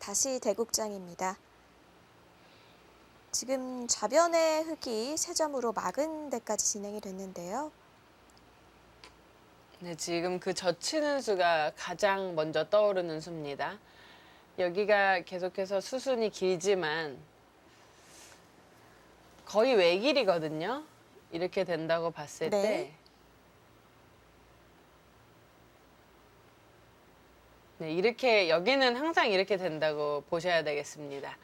다시 대국장입니다. 지금 좌변의 흙이 세 점으로 막은 데까지 진행이 됐는데요. 네, 지금 그 젖히는 수가 가장 먼저 떠오르는 수입니다. 여기가 계속해서 수순이 길지만 거의 외길이거든요. 이렇게 된다고 봤을 네. 때 네, 이렇게 여기는 항상 이렇게 된다고 보셔야 되겠습니다.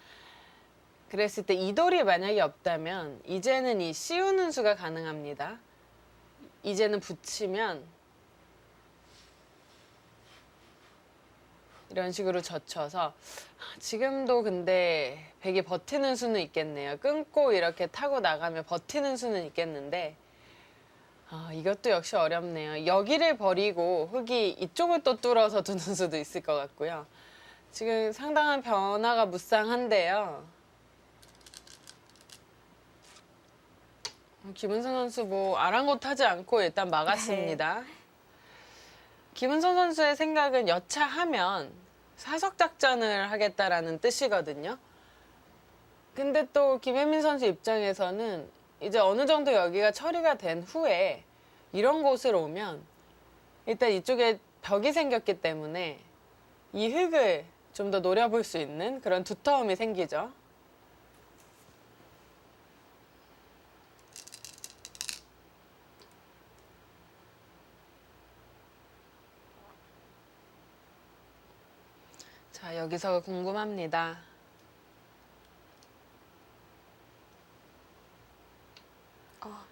그랬을 때 이 돌이 만약에 없다면 이제는 이 씌우는 수가 가능합니다. 이제는 붙이면 이런 식으로 젖혀서 지금도 근데 백이 버티는 수는 있겠네요. 끊고 이렇게 타고 나가면 버티는 수는 있겠는데 이것도 역시 어렵네요. 여기를 버리고 흙이 이쪽을 또 뚫어서 두는 수도 있을 것 같고요. 지금 상당한 변화가 무쌍한데요. 김은선 선수 뭐 아랑곳하지 않고 일단 막았습니다. 네. 김은선 선수의 생각은 여차하면 사석 작전을 하겠다라는 뜻이거든요. 근데 또 김혜민 선수 입장에서는 이제 어느 정도 여기가 처리가 된 후에 이런 곳을 오면 일단 이쪽에 벽이 생겼기 때문에 이 흙을 좀 더 노려볼 수 있는 그런 두터움이 생기죠. 자, 여기서 궁금합니다.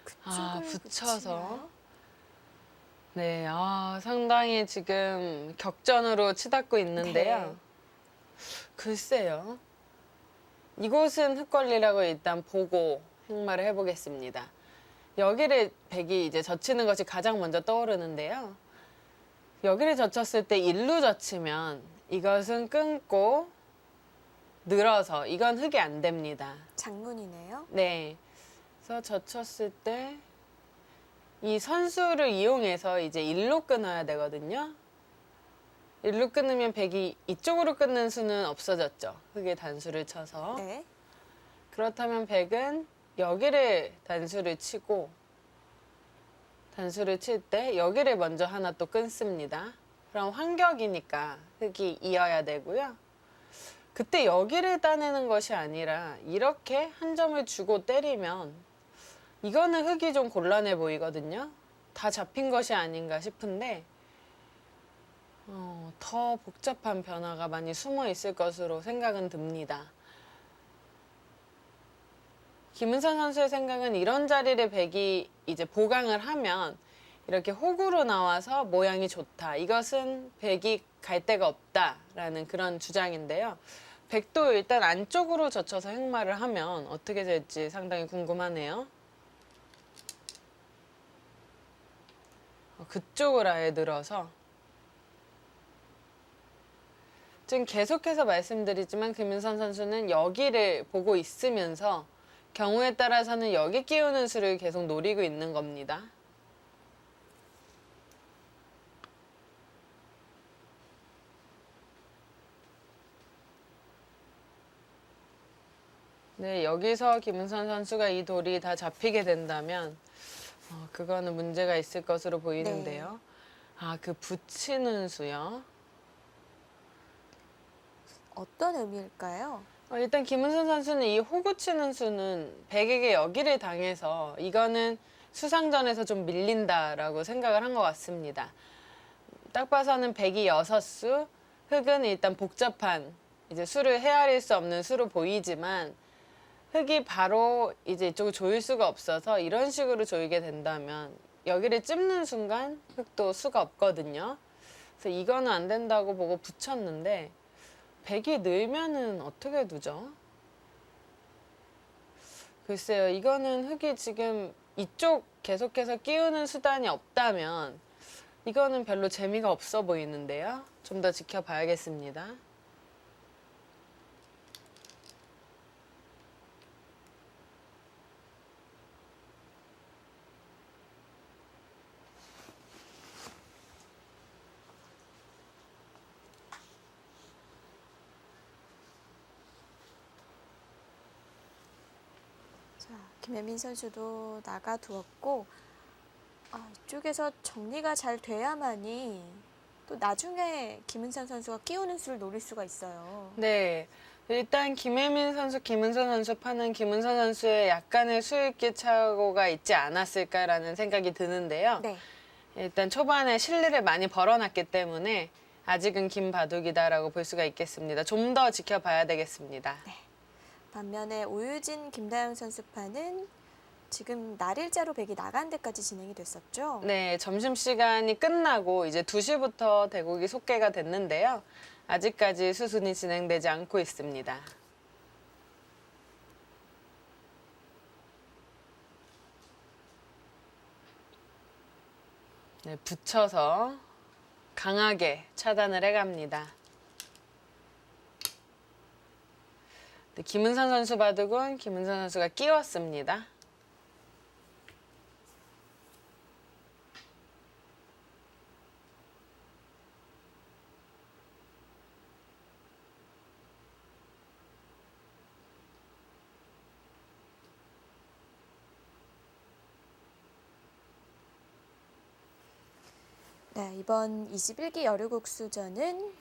그쪽을 붙여서. 붙이나요? 네, 상당히 지금 격전으로 치닫고 있는데요. 네. 글쎄요. 이곳은 흙걸리라고 일단 보고 흙말을 해보겠습니다. 여기를 백이 이제 젖히는 것이 가장 먼저 떠오르는데요. 여기를 젖혔을 때 일로 젖히면 이것은 끊고 늘어서 이건 흙이 안 됩니다. 장문이네요. 네. 그래서 젖혔을 때 이 선수를 이용해서 이제 일로 끊어야 되거든요. 일로 끊으면 백이 이쪽으로 끊는 수는 없어졌죠. 흙에 단수를 쳐서. 네. 그렇다면 백은 여기를 단수를 치고 단수를 칠 때 여기를 먼저 하나 또 끊습니다. 그럼 환격이니까 흙이 이어야 되고요. 그때 여기를 따내는 것이 아니라 이렇게 한 점을 주고 때리면 이거는 흙이 좀 곤란해 보이거든요. 다 잡힌 것이 아닌가 싶은데 더 복잡한 변화가 많이 숨어 있을 것으로 생각은 듭니다. 김은선 선수의 생각은 이런 자리를 백이 이제 보강을 하면 이렇게 호구로 나와서 모양이 좋다. 이것은 백이 갈 데가 없다라는 그런 주장인데요. 백도 일단 안쪽으로 젖혀서 흑마를 하면 어떻게 될지 상당히 궁금하네요. 그쪽을 아예 늘어서 지금 계속해서 말씀드리지만 김윤선 선수는 여기를 보고 있으면서 경우에 따라서는 여기 끼우는 수를 계속 노리고 있는 겁니다. 네, 여기서 김은선 선수가 이 돌이 다 잡히게 된다면 그거는 문제가 있을 것으로 보이는데요. 그 붙이는 수요. 어떤 의미일까요? 일단 김은선 선수는 이 호구 치는 수는 백에게 여기를 당해서 이거는 수상전에서 좀 밀린다라고 생각을 한 것 같습니다. 딱 봐서는 백이 6수, 흙은 일단 복잡한 이제 수를 헤아릴 수 없는 수로 보이지만 흙이 바로 이제 이쪽을 조일 수가 없어서 이런 식으로 조이게 된다면 여기를 찝는 순간 흙도 수가 없거든요. 그래서 이거는 안 된다고 보고 붙였는데 백이 늘면은 어떻게 두죠? 글쎄요, 이거는 흙이 지금 이쪽 계속해서 끼우는 수단이 없다면 이거는 별로 재미가 없어 보이는데요. 좀 더 지켜봐야겠습니다. 김혜민 선수도 나가두었고 이쪽에서 정리가 잘 돼야만이 또 나중에 김은선 선수가 끼우는 수를 노릴 수가 있어요. 네. 일단 김혜민 선수, 김은선 선수 파는 김은선 선수의 약간의 수익기 착오가 있지 않았을까라는 생각이 드는데요. 네. 일단 초반에 실리를 많이 벌어놨기 때문에 아직은 김바둑이다라고 볼 수가 있겠습니다. 좀 더 지켜봐야 되겠습니다. 반면에 오유진, 김다영 선수파는 지금 날일자로 백이 나간 데까지 진행이 됐었죠. 네, 점심시간이 끝나고 이제 2시부터 대국이 속개가 됐는데요. 아직까지 수순이 진행되지 않고 있습니다. 네, 붙여서 강하게 차단을 해갑니다. 네, 김은선 선수 바둑은 김은선 선수가 끼웠습니다. 네, 이번 21기 여류국수전은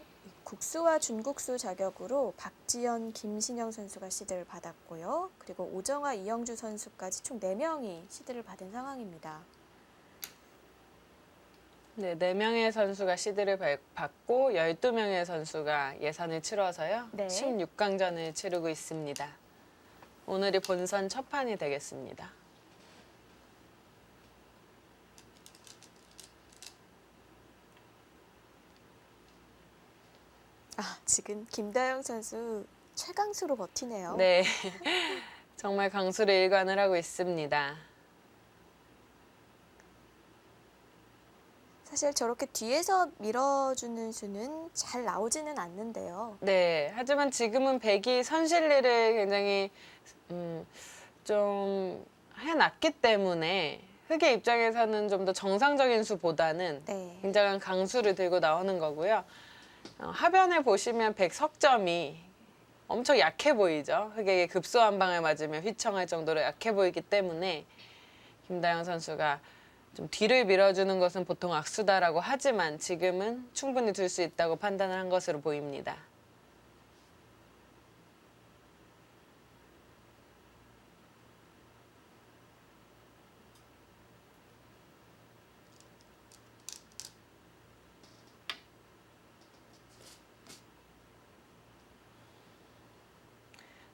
국수와 준국수 자격으로 박지연, 김신영 선수가 시드를 받았고요. 그리고 오정아, 이영주 선수까지 총 4명이 시드를 받은 상황입니다. 네, 4명의 선수가 시드를 받고 12명의 선수가 예선을 치러서요. 네. 16강전을 치르고 있습니다. 오늘이 본선 첫 판이 되겠습니다. 지금 김다영 선수 최강수로 버티네요. 네, 정말 강수를 일관을 하고 있습니다. 사실 저렇게 뒤에서 밀어주는 수는 잘 나오지는 않는데요. 네, 하지만 지금은 백이 선실리를 굉장히 좀 해놨기 때문에 흑의 입장에서는 좀 더 정상적인 수보다는 네. 굉장한 강수를 들고 나오는 거고요. 하변에 보시면 백 석점이 엄청 약해 보이죠. 흑에게 급소 한 방을 맞으면 휘청할 정도로 약해 보이기 때문에 김다영 선수가 좀 뒤를 밀어주는 것은 보통 악수다라고 하지만 지금은 충분히 둘 수 있다고 판단을 한 것으로 보입니다.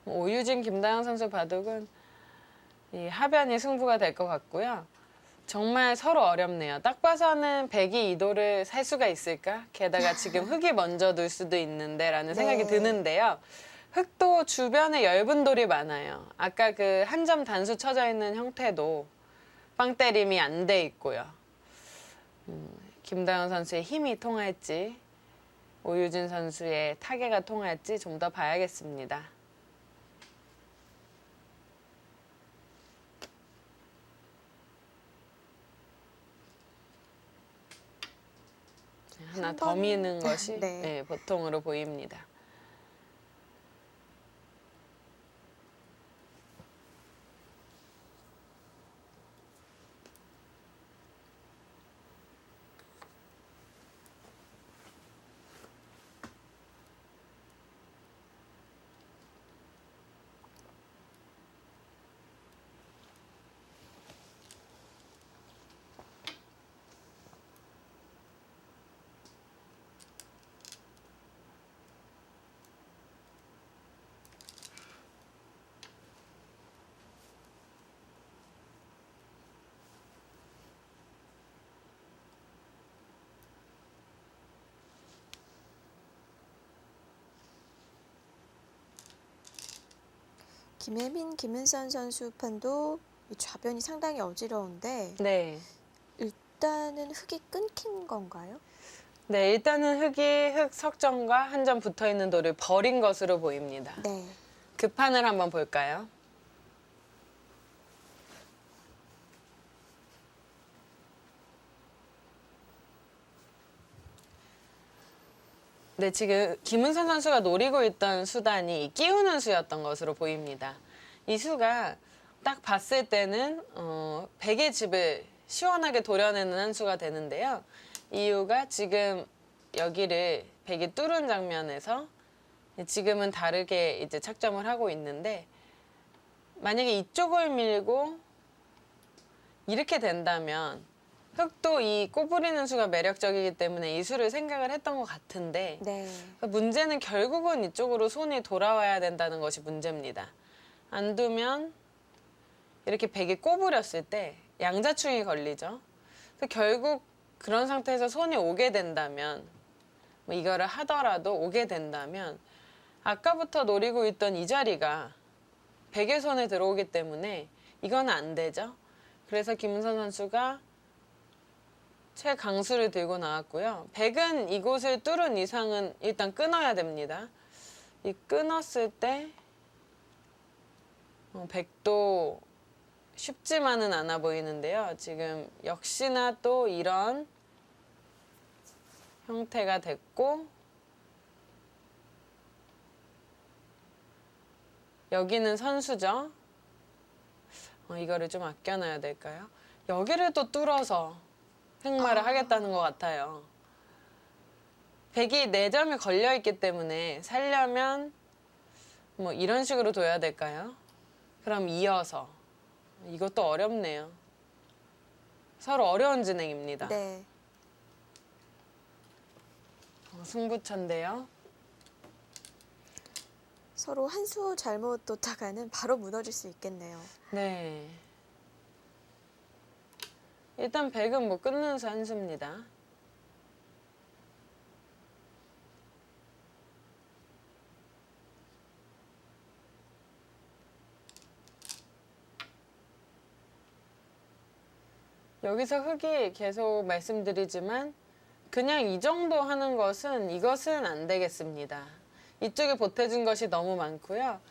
오유진, 김다영 선수 바둑은 이 하변이 승부가 될 것 같고요. 정말 서로 어렵네요. 딱 봐서는 백이 이도를 살 수가 있을까? 게다가 지금 흑이 먼저 둘 수도 있는데 라는 생각이 네. 드는데요. 흑도 주변에 엷은 돌이 많아요. 아까 그 한 점 단수 쳐져 있는 형태도 빵 때림이 안 돼 있고요. 김다영 선수의 힘이 통할지 오유진 선수의 타개가 통할지 좀 더 봐야겠습니다. 하나 더 미는 것이 네. 네, 보통으로 보입니다. 김혜민, 김은선 선수 판도 이 좌변이 상당히 어지러운데 네. 일단은 흑이 끊긴 건가요? 네, 일단은 흑이 흑 석점과 한 점 붙어 있는 돌을 버린 것으로 보입니다. 네. 그 판을 한번 볼까요? 네, 지금 김은선 선수가 노리고 있던 수단이 끼우는 수였던 것으로 보입니다. 이 수가 딱 봤을 때는 백의 집을 시원하게 도려내는 한 수가 되는데요. 이유가 지금 여기를 백이 뚫은 장면에서 지금은 다르게 이제 착점을 하고 있는데, 만약에 이쪽을 밀고 이렇게 된다면 흑도 이 꼬부리는 수가 매력적이기 때문에 이 수를 생각을 했던 것 같은데, 네. 문제는 결국은 이쪽으로 손이 돌아와야 된다는 것이 문제입니다. 안 두면 이렇게 백이 꼬부렸을 때 양자충이 걸리죠. 그래서 결국 그런 상태에서 손이 오게 된다면, 뭐 이거를 하더라도 오게 된다면 아까부터 노리고 있던 이 자리가 백의 손에 들어오기 때문에 이건 안 되죠. 그래서 김은선 선수가 최강수를 들고 나왔고요. 백은 이곳을 뚫은 이상은 일단 끊어야 됩니다. 이 끊었을 때 백도 쉽지만은 않아 보이는데요. 지금 역시나 또 이런 형태가 됐고, 여기는 선수죠. 이거를 좀 아껴놔야 될까요? 여기를 또 뚫어서 흑마를 하겠다는 것 같아요. 백이 4점이 걸려있기 때문에 살려면 뭐 이런 식으로 둬야 될까요? 그럼 이어서. 이것도 어렵네요. 서로 어려운 진행입니다. 네. 승부처인데요. 서로 한 수 잘못 뒀다가는 바로 무너질 수 있겠네요. 네. 일단 백은 뭐 끊는 수 한 수입니다. 여기서 흑이 계속 말씀드리지만 그냥 이 정도 하는 것은 이것은 안 되겠습니다. 이쪽에 보태준 것이 너무 많고요.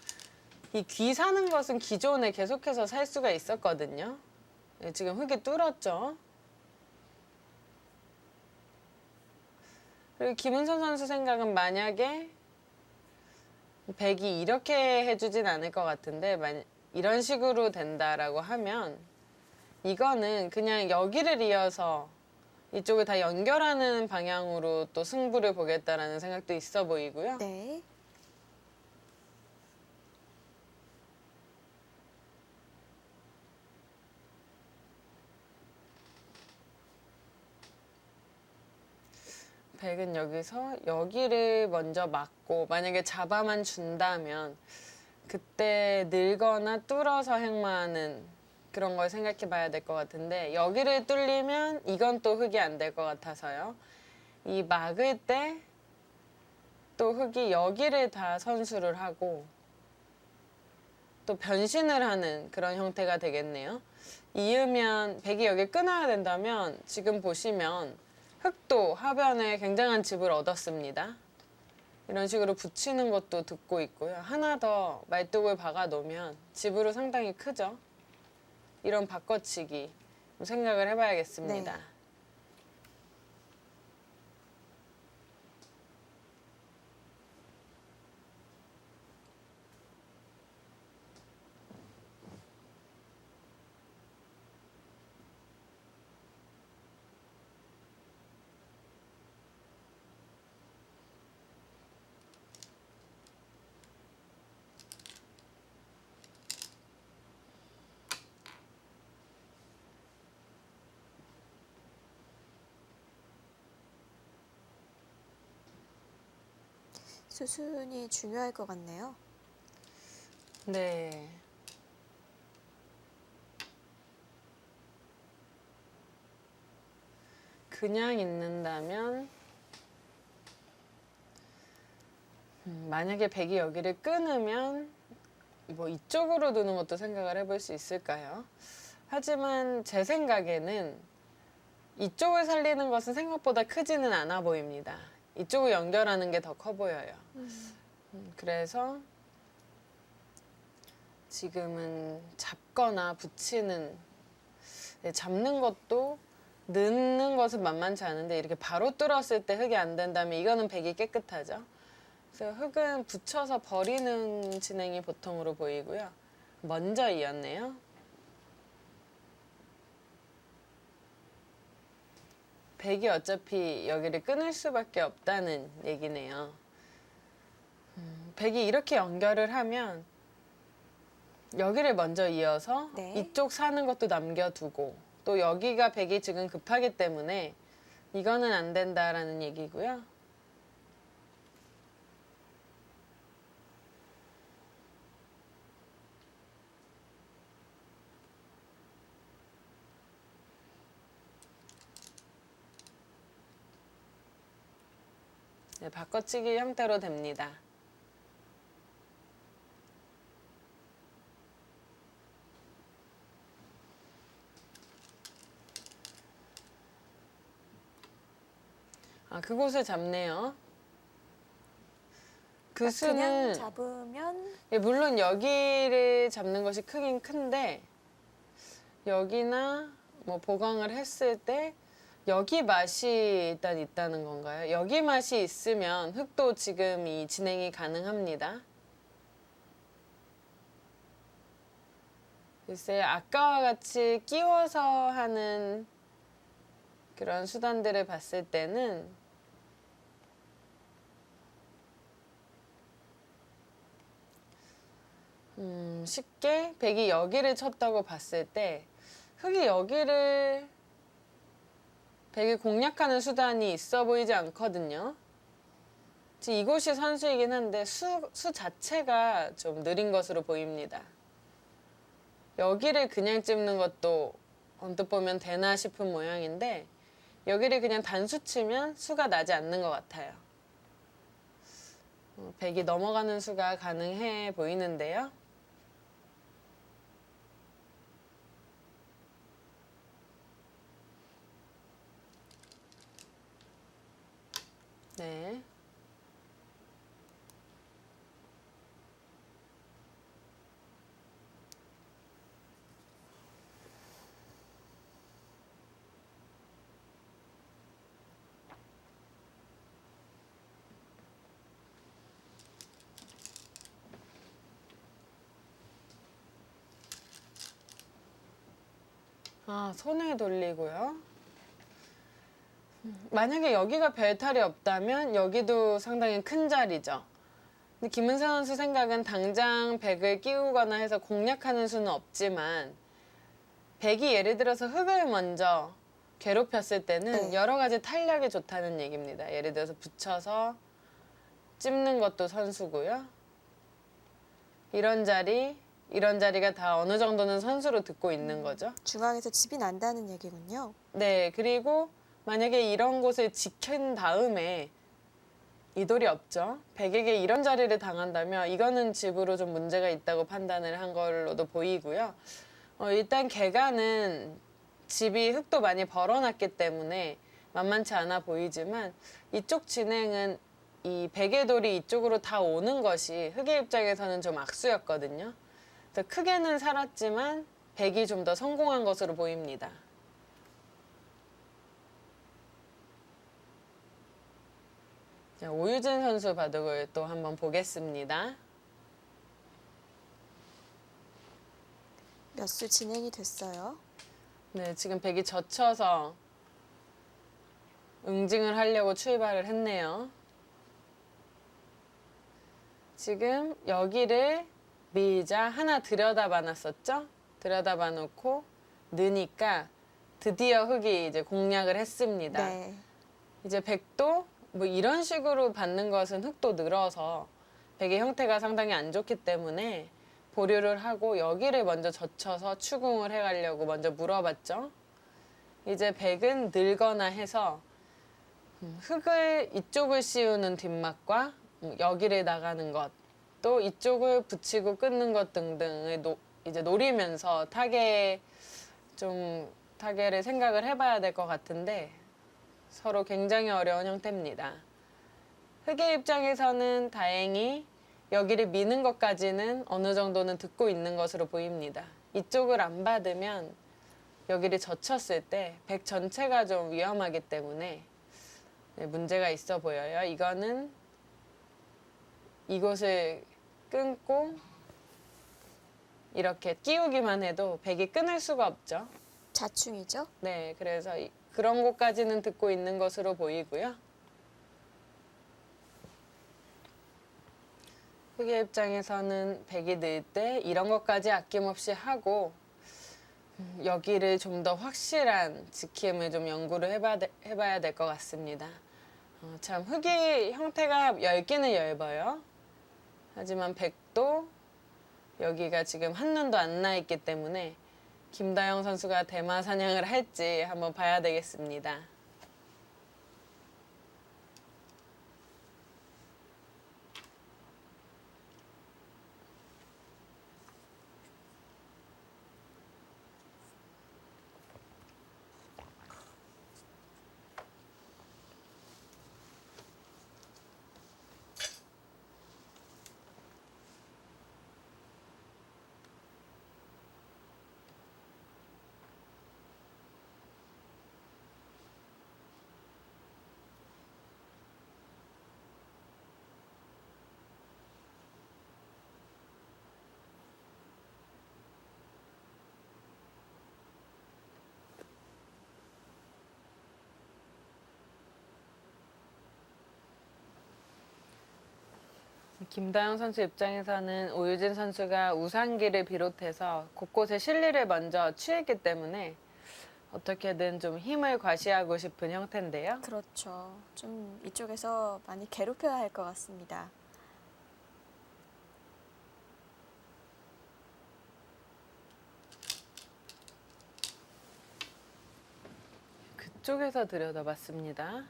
이 귀 사는 것은 기존에 계속해서 살 수가 있었거든요. 네, 지금 흑이 뚫었죠. 그리고 김은선 선수 생각은 만약에 백이 이렇게 해주진 않을 것 같은데, 이런 식으로 된다라고 하면 이거는 그냥 여기를 이어서 이쪽을 다 연결하는 방향으로 또 승부를 보겠다라는 생각도 있어 보이고요. 네. 백은 여기서 여기를 먼저 막고 만약에 잡아만 준다면 그때 늘거나 뚫어서 행마하는 그런 걸 생각해 봐야 될 것 같은데, 여기를 뚫리면 이건 또 흑이 안 될 것 같아서요. 이 막을 때 또 흑이 여기를 다 선수를 하고 또 변신을 하는 그런 형태가 되겠네요. 이으면 백이 여기 끊어야 된다면 지금 보시면 흑도 하변에 굉장한 집을 얻었습니다. 이런 식으로 붙이는 것도 듣고 있고요. 하나 더 말뚝을 박아 놓으면 집으로 상당히 크죠. 이런 바꿔치기 생각을 해봐야겠습니다. 네. 수순이 중요할 것 같네요. 네. 그냥 있는다면 만약에 백이 여기를 끊으면 뭐 이쪽으로 두는 것도 생각을 해볼 수 있을까요? 하지만 제 생각에는 이쪽을 살리는 것은 생각보다 크지는 않아 보입니다. 이쪽을 연결하는 게 더 커 보여요. 그래서 지금은 잡거나 붙이는, 잡는 것도 넣는 것은 만만치 않은데 이렇게 바로 뚫었을 때 흑이 안 된다면 이거는 백이 깨끗하죠. 그래서 흑은 붙여서 버리는 진행이 보통으로 보이고요. 먼저 이었네요. 백이 어차피 여기를 끊을 수밖에 없다는 얘기네요. 백이 이렇게 연결을 하면 여기를 먼저 이어서 네. 이쪽 사는 것도 남겨두고 또 여기가 백이 지금 급하기 때문에 이거는 안 된다라는 얘기고요. 네, 바꿔치기 형태로 됩니다. 그곳을 잡네요. 그 그냥 수는 잡으면 예, 물론 여기를 잡는 것이 크긴 큰데 여기나 뭐 보강을 했을 때 여기 맛이 일단 있다는 건가요? 여기 맛이 있으면 흑도 지금 이 진행이 가능합니다. 글쎄 아까와 같이 끼워서 하는 그런 수단들을 봤을 때는 쉽게 백이 여기를 쳤다고 봤을 때 흑이 여기를 백이 공략하는 수단이 있어 보이지 않거든요. 지금 이곳이 선수이긴 한데 수 자체가 좀 느린 것으로 보입니다. 여기를 그냥 찝는 것도 언뜻 보면 되나 싶은 모양인데 여기를 그냥 단수 치면 수가 나지 않는 것 같아요. 백이 넘어가는 수가 가능해 보이는데요. 네. 손을 돌리고요. 만약에 여기가 별탈이 없다면 여기도 상당히 큰 자리죠. 근데 김은서 선수 생각은 당장 백을 끼우거나 해서 공략하는 수는 없지만 백이 예를 들어서 흑을 먼저 괴롭혔을 때는 네. 여러 가지 탄력이 좋다는 얘기입니다. 예를 들어서 붙여서 찝는 것도 선수고요. 이런 자리가 다 어느 정도는 선수로 듣고 있는 거죠. 중앙에서 집이 난다는 얘기군요. 네, 그리고 만약에 이런 곳을 지킨 다음에 이돌이 없죠. 백에게 이런 자리를 당한다면 이거는 집으로 좀 문제가 있다고 판단을 한 걸로도 보이고요. 일단 개가는 집이 흙도 많이 벌어놨기 때문에 만만치 않아 보이지만 이쪽 진행은 이 백의 돌이 이쪽으로 다 오는 것이 흑의 입장에서는 좀 악수였거든요. 그래서 크게는 살았지만 백이 좀 더 성공한 것으로 보입니다. 자, 오유진 선수 바둑을 또 한번 보겠습니다. 몇 수 진행이 됐어요. 네, 지금 백이 젖혀서 응징을 하려고 출발을 했네요. 지금 여기를 밀자 하나 들여다봐 놨었죠? 들여다봐 놓고 느니까 드디어 흑이 이제 공략을 했습니다. 네. 이제 백도 뭐 이런 식으로 받는 것은 흑도 늘어서 백의 형태가 상당히 안 좋기 때문에 보류를 하고 여기를 먼저 젖혀서 추궁을 해가려고 먼저 물어봤죠. 이제 백은 늘거나 해서 흑을 이쪽을 씌우는 뒷막과 여기를 나가는 것, 또 이쪽을 붙이고 끊는 것 등등을 이제 노리면서 타겟을 생각을 해봐야 될 것 같은데 서로 굉장히 어려운 형태입니다. 흑의 입장에서는 다행히 여기를 미는 것까지는 어느 정도는 듣고 있는 것으로 보입니다. 이쪽을 안 받으면 여기를 젖혔을 때 백 전체가 좀 위험하기 때문에 문제가 있어 보여요. 이거는 이곳을 끊고 이렇게 끼우기만 해도 백이 끊을 수가 없죠. 자충이죠? 네, 그래서 그런 곳까지는 듣고 있는 것으로 보이고요. 흑의 입장에서는 백이 늘 때 이런 것까지 아낌없이 하고 여기를 좀 더 확실한 지킴을 좀 연구를 해봐야 될 것 같습니다. 참 흑의 형태가 얇기는 얇아요. 하지만 백도 여기가 지금 한눈도 안 나 있기 때문에 김다영 선수가 대마 사냥을 할지 한번 봐야 되겠습니다. 김다영 선수 입장에서는 오유진 선수가 우상기를 비롯해서 곳곳에 실리를 먼저 취했기 때문에 어떻게든 좀 힘을 과시하고 싶은 형태인데요. 그렇죠. 좀 이쪽에서 많이 괴롭혀야 할 것 같습니다. 그쪽에서 들여다봤습니다.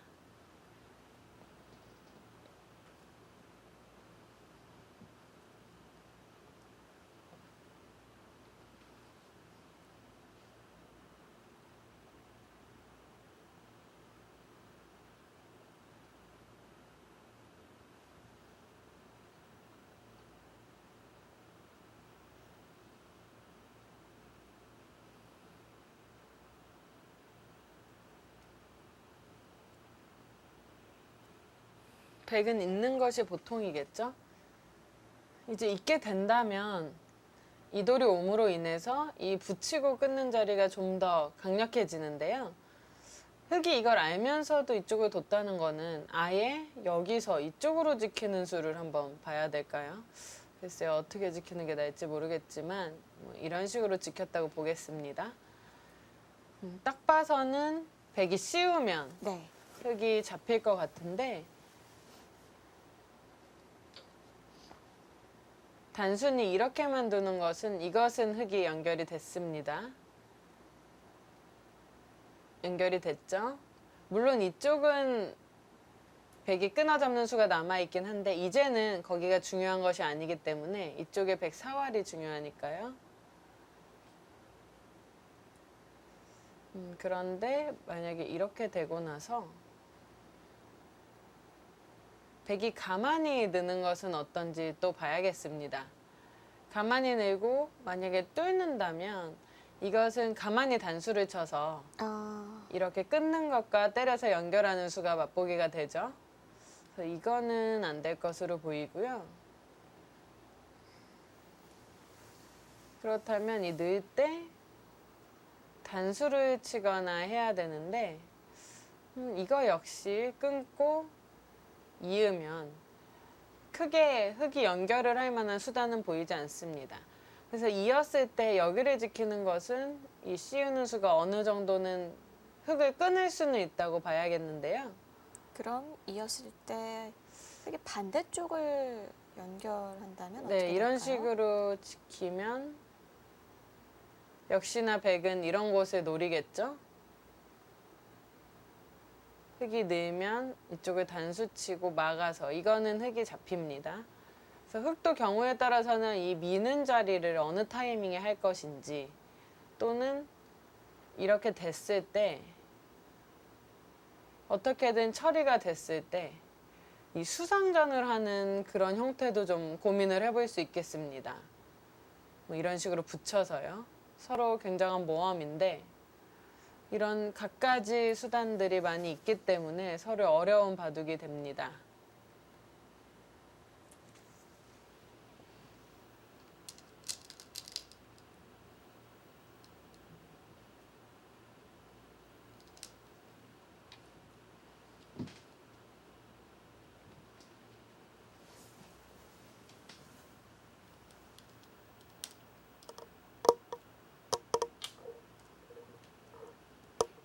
백은 있는 것이 보통이겠죠? 이제 있게 된다면 이돌이 옴으로 인해서 이 붙이고 끊는 자리가 좀 더 강력해지는데요. 흑이 이걸 알면서도 이쪽을 뒀다는 거는 아예 여기서 이쪽으로 지키는 수를 한번 봐야 될까요? 글쎄요, 어떻게 지키는 게 나을지 모르겠지만 뭐 이런 식으로 지켰다고 보겠습니다. 딱 봐서는 백이 씌우면 네. 흑이 잡힐 것 같은데 단순히 이렇게만 두는 것은 이것은 흑이 연결이 됐습니다. 연결이 됐죠? 물론 이쪽은 백이 끊어잡는 수가 남아있긴 한데 이제는 거기가 중요한 것이 아니기 때문에 이쪽에 백 사활이 중요하니까요. 그런데 만약에 이렇게 되고 나서 백이 가만히 느는 것은 어떤지 또 봐야겠습니다. 가만히 늘고 만약에 뚫는다면 이것은 가만히 단수를 쳐서 이렇게 끊는 것과 때려서 연결하는 수가 맛보기가 되죠. 그래서 이거는 안 될 것으로 보이고요. 그렇다면 이 늘 때 단수를 치거나 해야 되는데 이거 역시 끊고 이으면 크게 흑이 연결을 할 만한 수단은 보이지 않습니다. 그래서 이었을 때 여기를 지키는 것은 이 씌우는 수가 어느 정도는 흑을 끊을 수는 있다고 봐야겠는데요. 그럼 이었을 때 이렇게 반대쪽을 연결한다면 어떻게 네, 될까요? 이런 식으로 지키면 역시나 백은 이런 곳을 노리겠죠. 흑이 늘면 이쪽을 단수치고 막아서 이거는 흑이 잡힙니다. 그래서 흑도 경우에 따라서는 이 미는 자리를 어느 타이밍에 할 것인지 또는 이렇게 됐을 때 어떻게든 처리가 됐을 때 이 수상전을 하는 그런 형태도 좀 고민을 해볼 수 있겠습니다. 뭐 이런 식으로 붙여서요. 서로 굉장한 모험인데 이런 갖가지 수단들이 많이 있기 때문에 서로 어려운 바둑이 됩니다.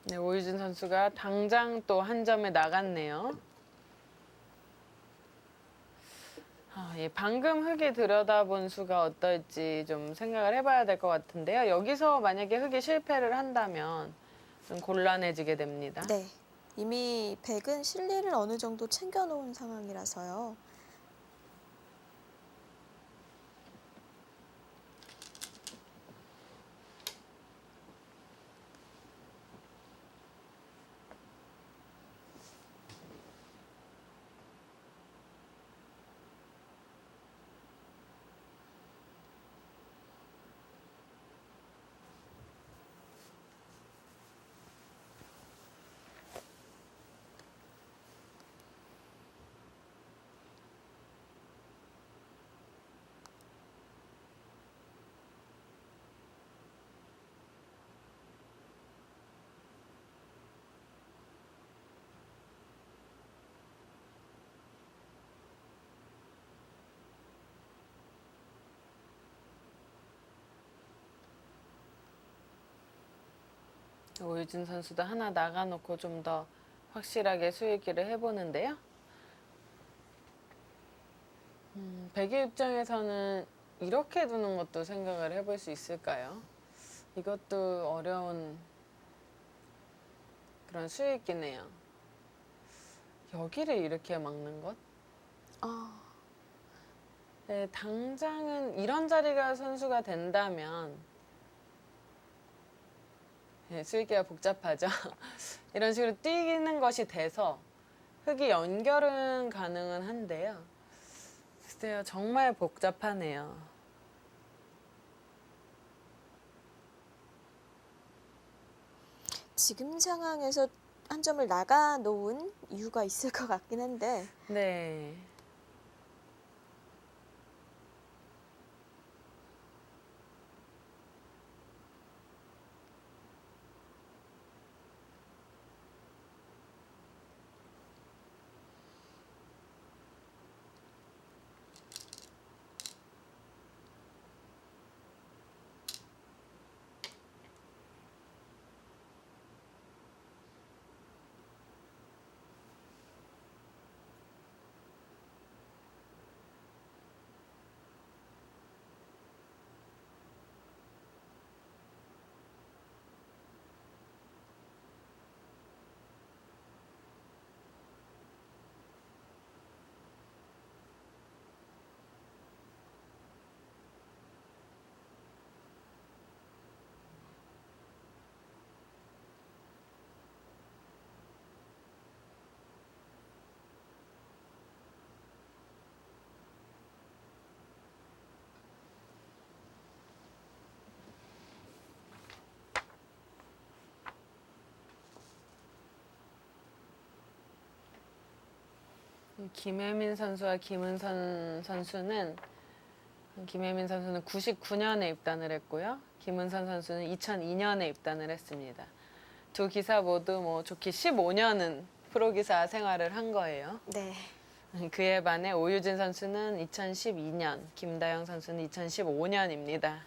네, 오유진 선수가 당장 또 한 점에 나갔네요. 예, 방금 흙이 들여다본 수가 어떨지 좀 생각을 해봐야 될 것 같은데요. 여기서 만약에 흙이 실패를 한다면 좀 곤란해지게 됩니다. 네. 이미 백은 실리를 어느 정도 챙겨놓은 상황이라서요. 오유진 선수도 하나 나가놓고 좀 더 확실하게 수익기를 해보는데요. 백의 입장에서는 이렇게 두는 것도 생각을 해볼 수 있을까요? 이것도 어려운 그런 수익기네요. 여기를 이렇게 막는 것? 아, 네, 당장은 이런 자리가 선수가 된다면 네, 수익기가 복잡하죠. 이런 식으로 뛰는 것이 돼서 흙이 연결은 가능은 한데요. 글쎄요, 정말 복잡하네요. 지금 상황에서 한 점을 나가 놓은 이유가 있을 것 같긴 한데, 네. 김혜민 선수와 김은선 선수는 99년에 입단을 했고요. 김은선 선수는 2002년에 입단을 했습니다. 두 기사 모두 뭐 좋게 15년은 프로기사 생활을 한 거예요. 네. 그에 반해 오유진 선수는 2012년, 김다영 선수는 2015년입니다.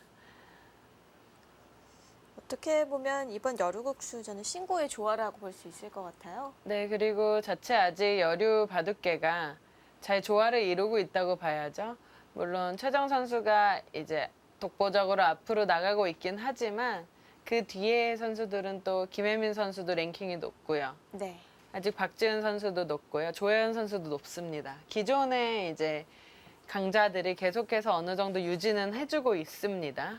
어떻게 보면 이번 여류국수전은 신고의 조화라고 볼 수 있을 것 같아요. 네, 그리고 자체 아직 여류 바둑계가 잘 조화를 이루고 있다고 봐야죠. 물론 최정 선수가 이제 독보적으로 앞으로 나가고 있긴 하지만 그 뒤에 선수들은 또 김혜민 선수도 랭킹이 높고요. 네. 아직 박지은 선수도 높고요. 조혜연 선수도 높습니다. 기존의 이제 강자들이 계속해서 어느 정도 유지는 해주고 있습니다.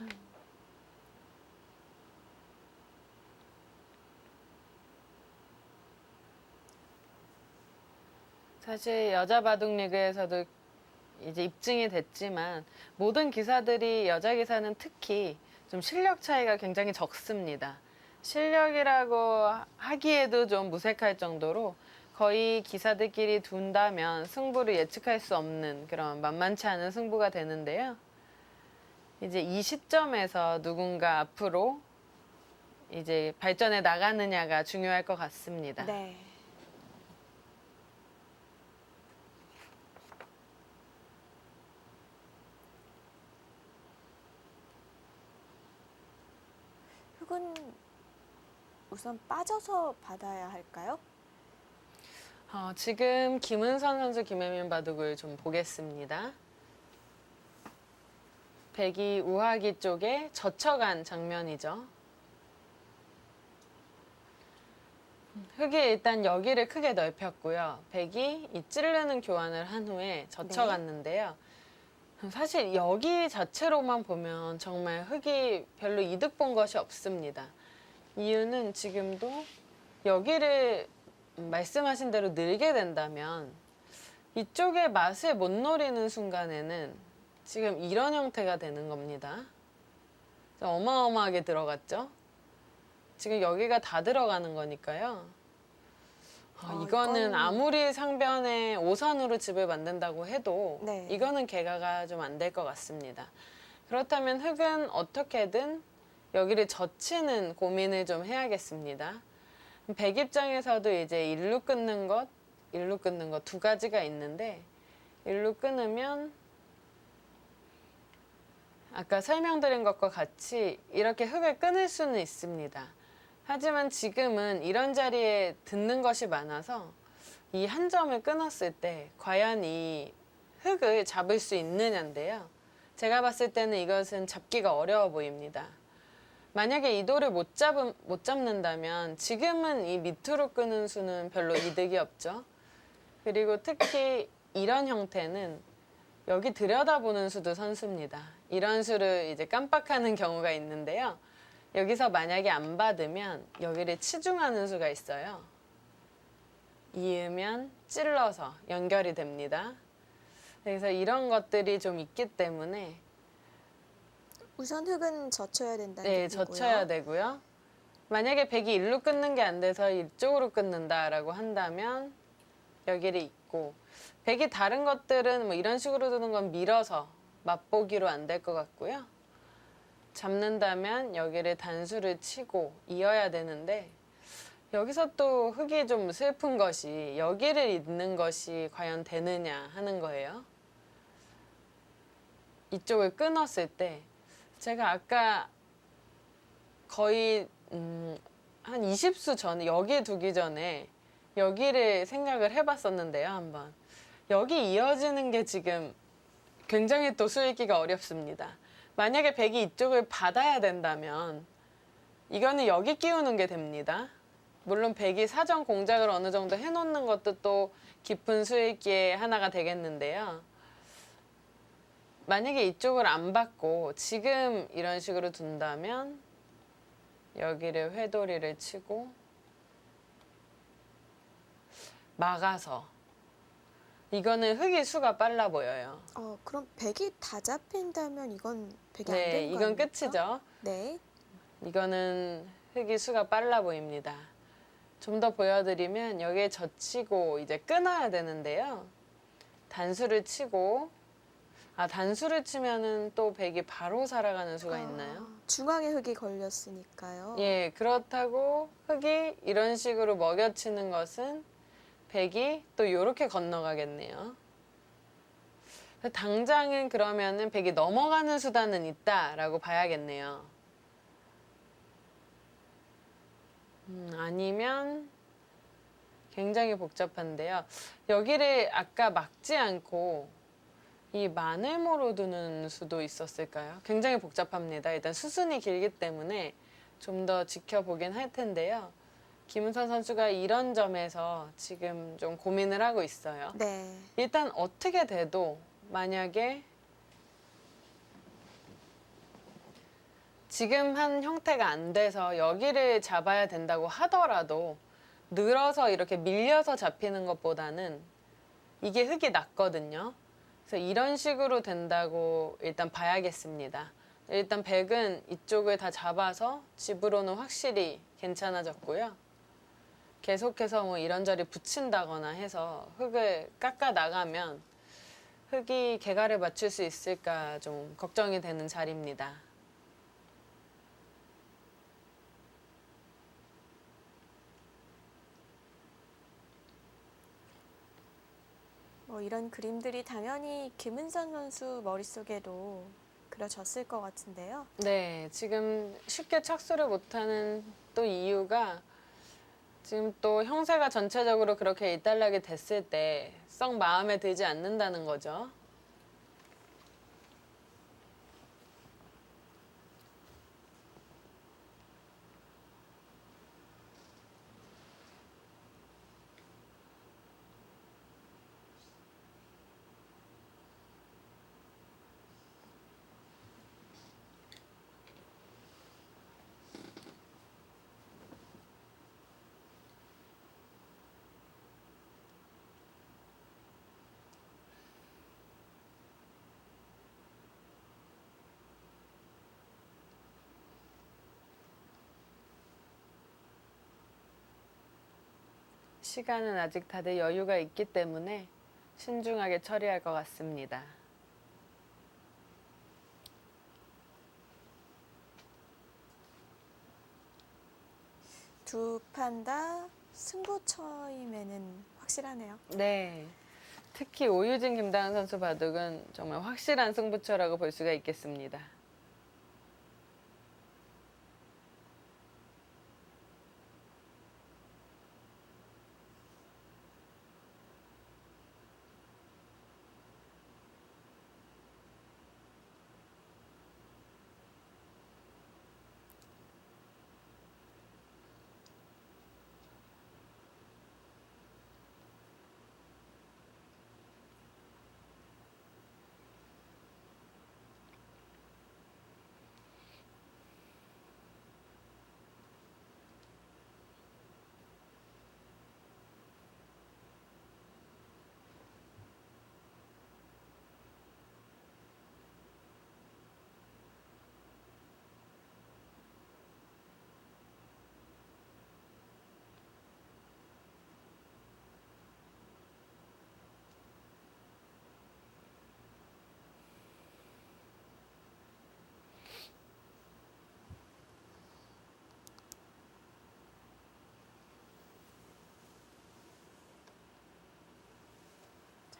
사실 여자 바둑 리그에서도 이제 입증이 됐지만 모든 기사들이 여자 기사는 특히 좀 실력 차이가 굉장히 적습니다. 실력이라고 하기에도 좀 무색할 정도로 거의 기사들끼리 둔다면 승부를 예측할 수 없는 그런 만만치 않은 승부가 되는데요. 이제 이 시점에서 누군가 앞으로 이제 발전해 나가느냐가 중요할 것 같습니다. 네. 흙은 우선 빠져서 받아야 할까요? 지금 김은선 선수 김혜민 바둑을 좀 보겠습니다. 백이 우하기 쪽에 젖혀간 장면이죠. 흑이 일단 여기를 크게 넓혔고요. 백이 이 찌르는 교환을 한 후에 젖혀갔는데요. 사실 여기 자체로만 보면 정말 흑이 별로 이득 본 것이 없습니다. 이유는 지금도 여기를 말씀하신 대로 늘게 된다면 이쪽의 맛을 못 노리는 순간에는 지금 이런 형태가 되는 겁니다. 어마어마하게 들어갔죠? 지금 여기가 다 들어가는 거니까요. 이거는 아무리 상변에 5선으로 집을 만든다고 해도 네. 이거는 개가가 좀 안 될 것 같습니다. 그렇다면 흑은 어떻게든 여기를 젖히는 고민을 좀 해야겠습니다. 백 입장에서도 이제 일루 끊는 것 두 가지가 있는데 일루 끊으면 아까 설명드린 것과 같이 이렇게 흑을 끊을 수는 있습니다. 하지만 지금은 이런 자리에 듣는 것이 많아서 이 한 점을 끊었을 때 과연 이 흑을 잡을 수 있느냐인데요. 제가 봤을 때는 이것은 잡기가 어려워 보입니다. 만약에 이 돌을 못 잡는다면 지금은 이 밑으로 끄는 수는 별로 이득이 없죠. 그리고 특히 이런 형태는 여기 들여다보는 수도 선수입니다. 이런 수를 이제 깜빡하는 경우가 있는데요. 여기서 만약에 안 받으면 여기를 치중하는 수가 있어요. 이으면 찔러서 연결이 됩니다. 그래서 이런 것들이 좀 있기 때문에 우선 흑은 젖혀야 된다는 네, 얘기고요. 젖혀야 되고요. 만약에 백이 일로 끊는 게 안 돼서 이쪽으로 끊는다라고 한다면 여기를 있고 백이 다른 것들은 뭐 이런 식으로 두는 건 밀어서 맛보기로 안 될 것 같고요. 잡는다면 여기를 단수를 치고 이어야 되는데 여기서 또 흑이 좀 슬픈 것이 여기를 잇는 것이 과연 되느냐 하는 거예요. 이쪽을 끊었을 때 제가 아까 거의 한 20수 전에 여기 두기 전에 여기를 생각을 해봤었는데요. 한번 여기 이어지는 게 지금 굉장히 또 수익기가 어렵습니다. 만약에 백이 이쪽을 받아야 된다면 이거는 여기 끼우는 게 됩니다. 물론 백이 사전 공작을 어느 정도 해놓는 것도 또 깊은 수익기의 하나가 되겠는데요. 만약에 이쪽을 안 받고 지금 이런 식으로 둔다면 여기를 회돌이를 치고 막아서 이거는 흑이 수가 빨라 보여요. 그럼 백이 다 잡힌다면 이건 백이 안 네, 되는 거 이건 아닙니까? 끝이죠. 네. 이거는 흑이 수가 빨라 보입니다. 좀 더 보여드리면 여기에 젖히고 이제 끊어야 되는데요. 단수를 치고 단수를 치면은 또 백이 바로 살아가는 수가 있나요? 중앙에 흑이 걸렸으니까요. 예, 그렇다고 흑이 이런 식으로 먹여치는 것은 백이 또 이렇게 건너가겠네요. 당장은 그러면은 백이 넘어가는 수단은 있다라고 봐야겠네요. 아니면 굉장히 복잡한데요. 여기를 아까 막지 않고 이 마늘모로 두는 수도 있었을까요? 굉장히 복잡합니다. 일단 수순이 길기 때문에 좀 더 지켜보긴 할 텐데요. 김은선 선수가 이런 점에서 지금 좀 고민을 하고 있어요. 네. 일단 어떻게 돼도 만약에 지금 한 형태가 안 돼서 여기를 잡아야 된다고 하더라도 늘어서 이렇게 밀려서 잡히는 것보다는 이게 흑이 낫거든요. 그래서 이런 식으로 된다고 일단 봐야겠습니다. 일단 백은 이쪽을 다 잡아서 집으로는 확실히 괜찮아졌고요. 계속해서 뭐 이런저리 붙인다거나 해서 흑을 깎아 나가면 흑이 개가를 맞출 수 있을까 좀 걱정이 되는 자리입니다. 이런 그림들이 당연히 김은선 선수 머릿속에도 그려졌을 것 같은데요. 네, 지금 쉽게 착수를 못하는 또 이유가 지금 또 형세가 전체적으로 그렇게 일단락이 됐을 때 썩 마음에 들지 않는다는 거죠. 시간은 아직 다들 여유가 있기 때문에 신중하게 처리할 것 같습니다. 두 판 다 승부처임에는 확실하네요. 네. 특히 오유진 김다은 선수 바둑은 정말 확실한 승부처라고 볼 수가 있겠습니다.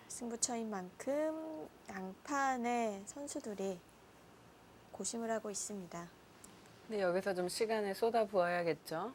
승부처인 만큼 양판의 선수들이 고심을 하고 있습니다. 근데 여기서 좀 시간을 쏟아 부어야겠죠.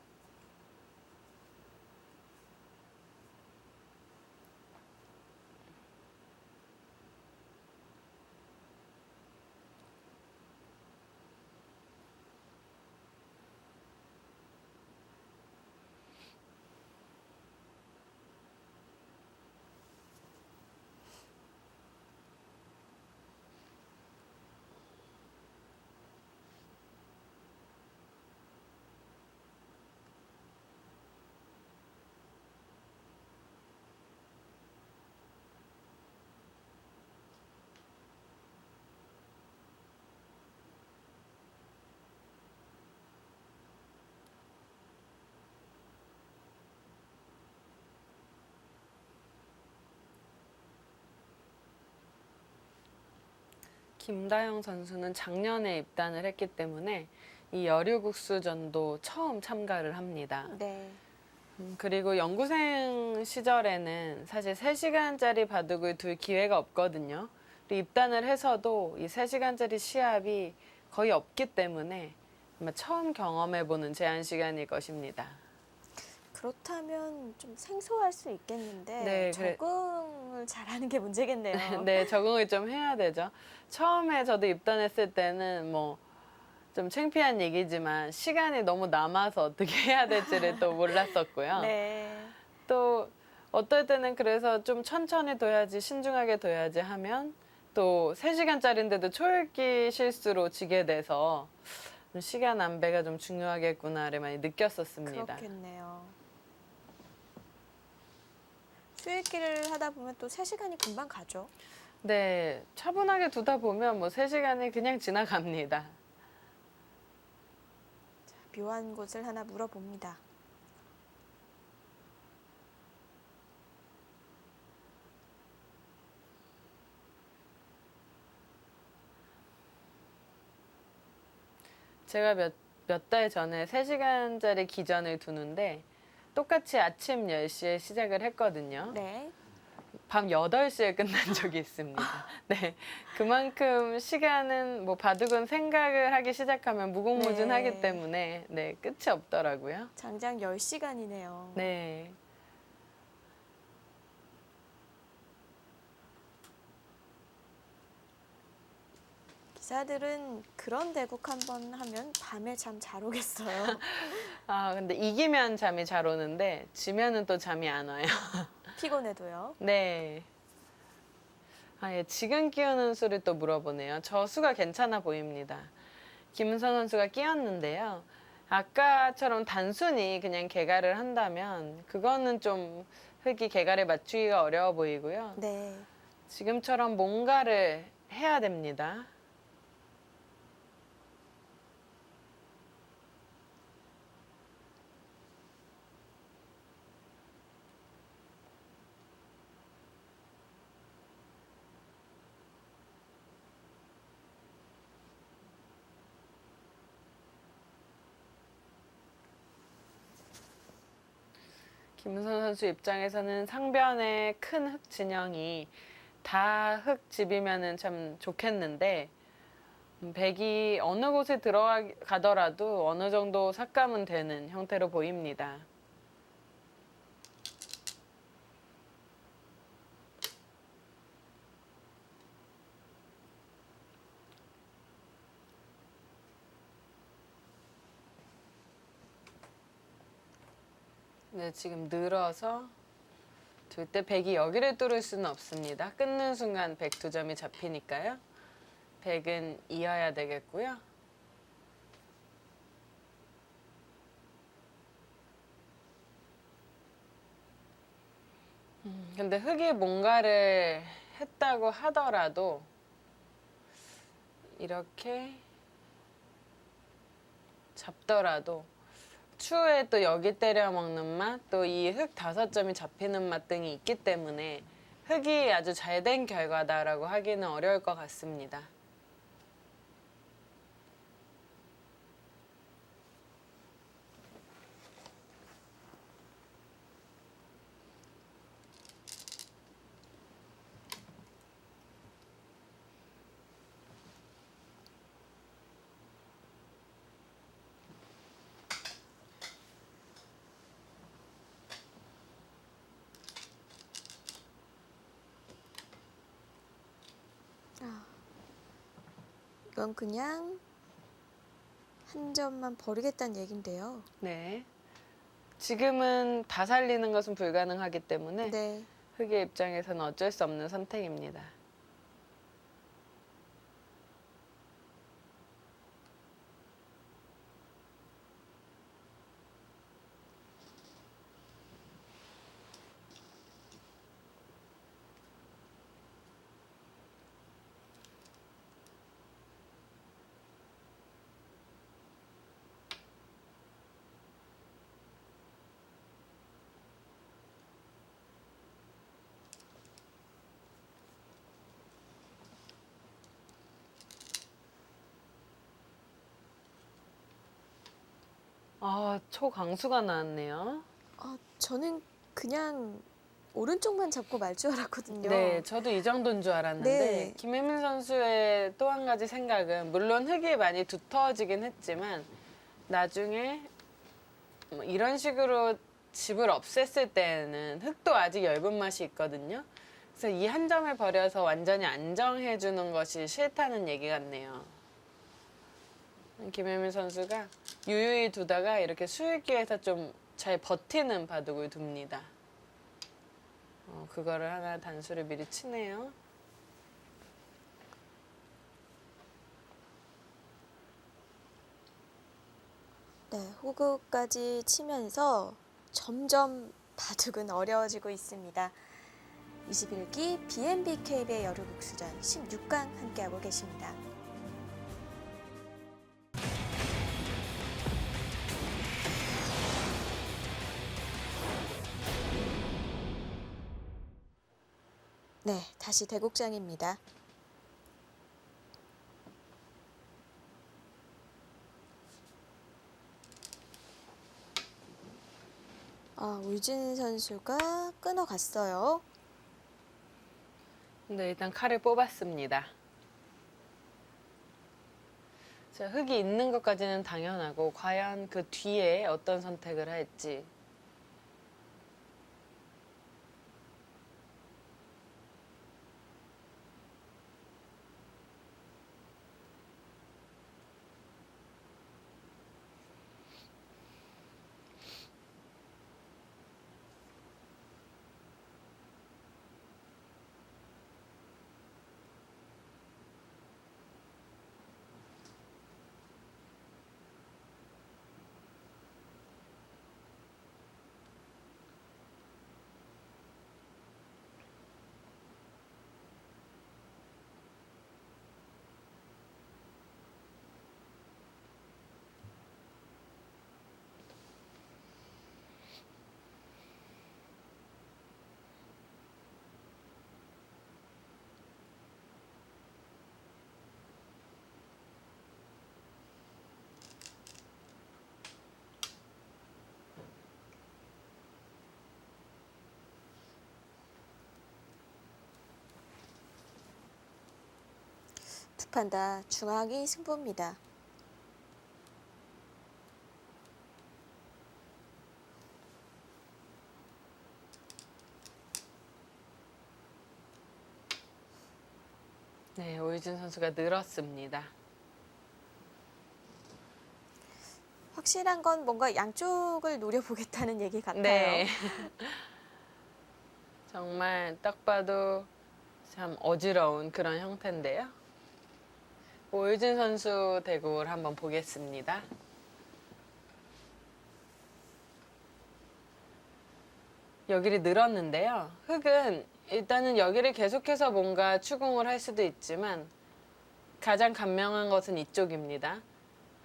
김다영 선수는 작년에 입단을 했기 때문에 이 여류국수전도 처음 참가를 합니다. 네. 그리고 연구생 시절에는 사실 3시간짜리 바둑을 둘 기회가 없거든요. 그리고 입단을 해서도 이 3시간짜리 시합이 거의 없기 때문에 아마 처음 경험해보는 제한 시간일 것입니다. 그렇다면 좀 생소할 수 있겠는데 네, 적응을 잘하는 게 문제겠네요. 네, 적응을 좀 해야 되죠. 처음에 저도 입단했을 때는 뭐 좀 창피한 얘기지만 시간이 너무 남아서 어떻게 해야 될지를 또 몰랐었고요. 네. 또 어떨 때는 그래서 좀 천천히 둬야지, 신중하게 둬야지 하면 또 3시간짜리인데도 초읽기 실수로 지게 돼서 좀 시간 안배가 좀 중요하겠구나를 많이 느꼈었습니다. 그렇겠네요. 수익기를 하다 보면 또 3시간이 금방 가죠. 네, 차분하게 두다 보면 뭐 3시간이 그냥 지나갑니다. 묘한 곳을 하나 물어봅니다. 제가 몇 달 전에 3시간짜리 기전을 두는데 똑같이 아침 10시에 시작을 했거든요. 네. 밤 8시에 끝난 적이 있습니다. 네. 그만큼 시간은 뭐 바둑은 생각을 하기 시작하면 무궁무진하기 네. 때문에 네, 끝이 없더라고요. 장장 10시간이네요. 네. 기사들은 그런 대국 한번 하면 밤에 잠 잘 오겠어요. 아, 근데 이기면 잠이 잘 오는데 지면은 또 잠이 안 와요. 피곤해도요. 네. 아, 예, 지금 끼우는 수를 또 물어보네요. 저 수가 괜찮아 보입니다. 김은선 선수가 끼웠는데요. 아까처럼 단순히 그냥 개가를 한다면 그거는 좀 흙이 개가를 맞추기가 어려워 보이고요. 네. 지금처럼 뭔가를 해야 됩니다. 김은선 선수 입장에서는 상변에 큰 흙 진영이 다 흙 집이면은 참 좋겠는데 백이 어느 곳에 들어가더라도 어느 정도 삭감은 되는 형태로 보입니다. 네, 지금 늘어서 둘 때 백이 여기를 뚫을 수는 없습니다. 끊는 순간 백 두 점이 잡히니까요. 백은 이어야 되겠고요. 근데 흙이 뭔가를 했다고 하더라도 이렇게 잡더라도 추후에 또 여기 때려 먹는 맛, 또 이 흙 5점이 잡히는 맛 등이 있기 때문에 흙이 아주 잘 된 결과다라고 하기는 어려울 것 같습니다. 이건 그냥 한 점만 버리겠다는 얘긴데요. 네. 지금은 다 살리는 것은 불가능하기 때문에 네. 흙의 입장에서는 어쩔 수 없는 선택입니다. 아, 초강수가 나왔네요. 저는 그냥 오른쪽만 잡고 말 줄 알았거든요. 네, 저도 이 정도인 줄 알았는데 네. 김혜민 선수의 또 한 가지 생각은 물론 흙이 많이 두터워지긴 했지만 나중에 뭐 이런 식으로 집을 없앴을 때는 흙도 아직 엷은 맛이 있거든요. 그래서 이 한 점을 버려서 완전히 안정해 주는 것이 싫다는 얘기 같네요. 김혜민 선수가 유유히 두다가 이렇게 수익기에서 좀 잘 버티는 바둑을 둡니다. 그거를 하나 단수를 미리 치네요. 네, 호구까지 치면서 점점 바둑은 어려워지고 있습니다. 21기 BNBK의 여류국수전 16강 함께하고 계십니다. 네, 다시 대국장입니다. 울진 선수가 끊어갔어요. 근데 일단 칼을 뽑았습니다. 자, 흙이 있는 것까지는 당연하고 과연 그 뒤에 어떤 선택을 할지. 두 판 다 중앙이 승부입니다. 네, 오유진 선수가 늘었습니다. 확실한 건 뭔가 양쪽을 노려보겠다는 얘기 같아요. 네. 정말 딱 봐도 참 어지러운 그런 형태인데요. 오유진 선수 대구를 한번 보겠습니다. 여기를 늘었는데요. 흙은 일단은 여기를 계속해서 뭔가 추궁을 할 수도 있지만 가장 간명한 것은 이쪽입니다.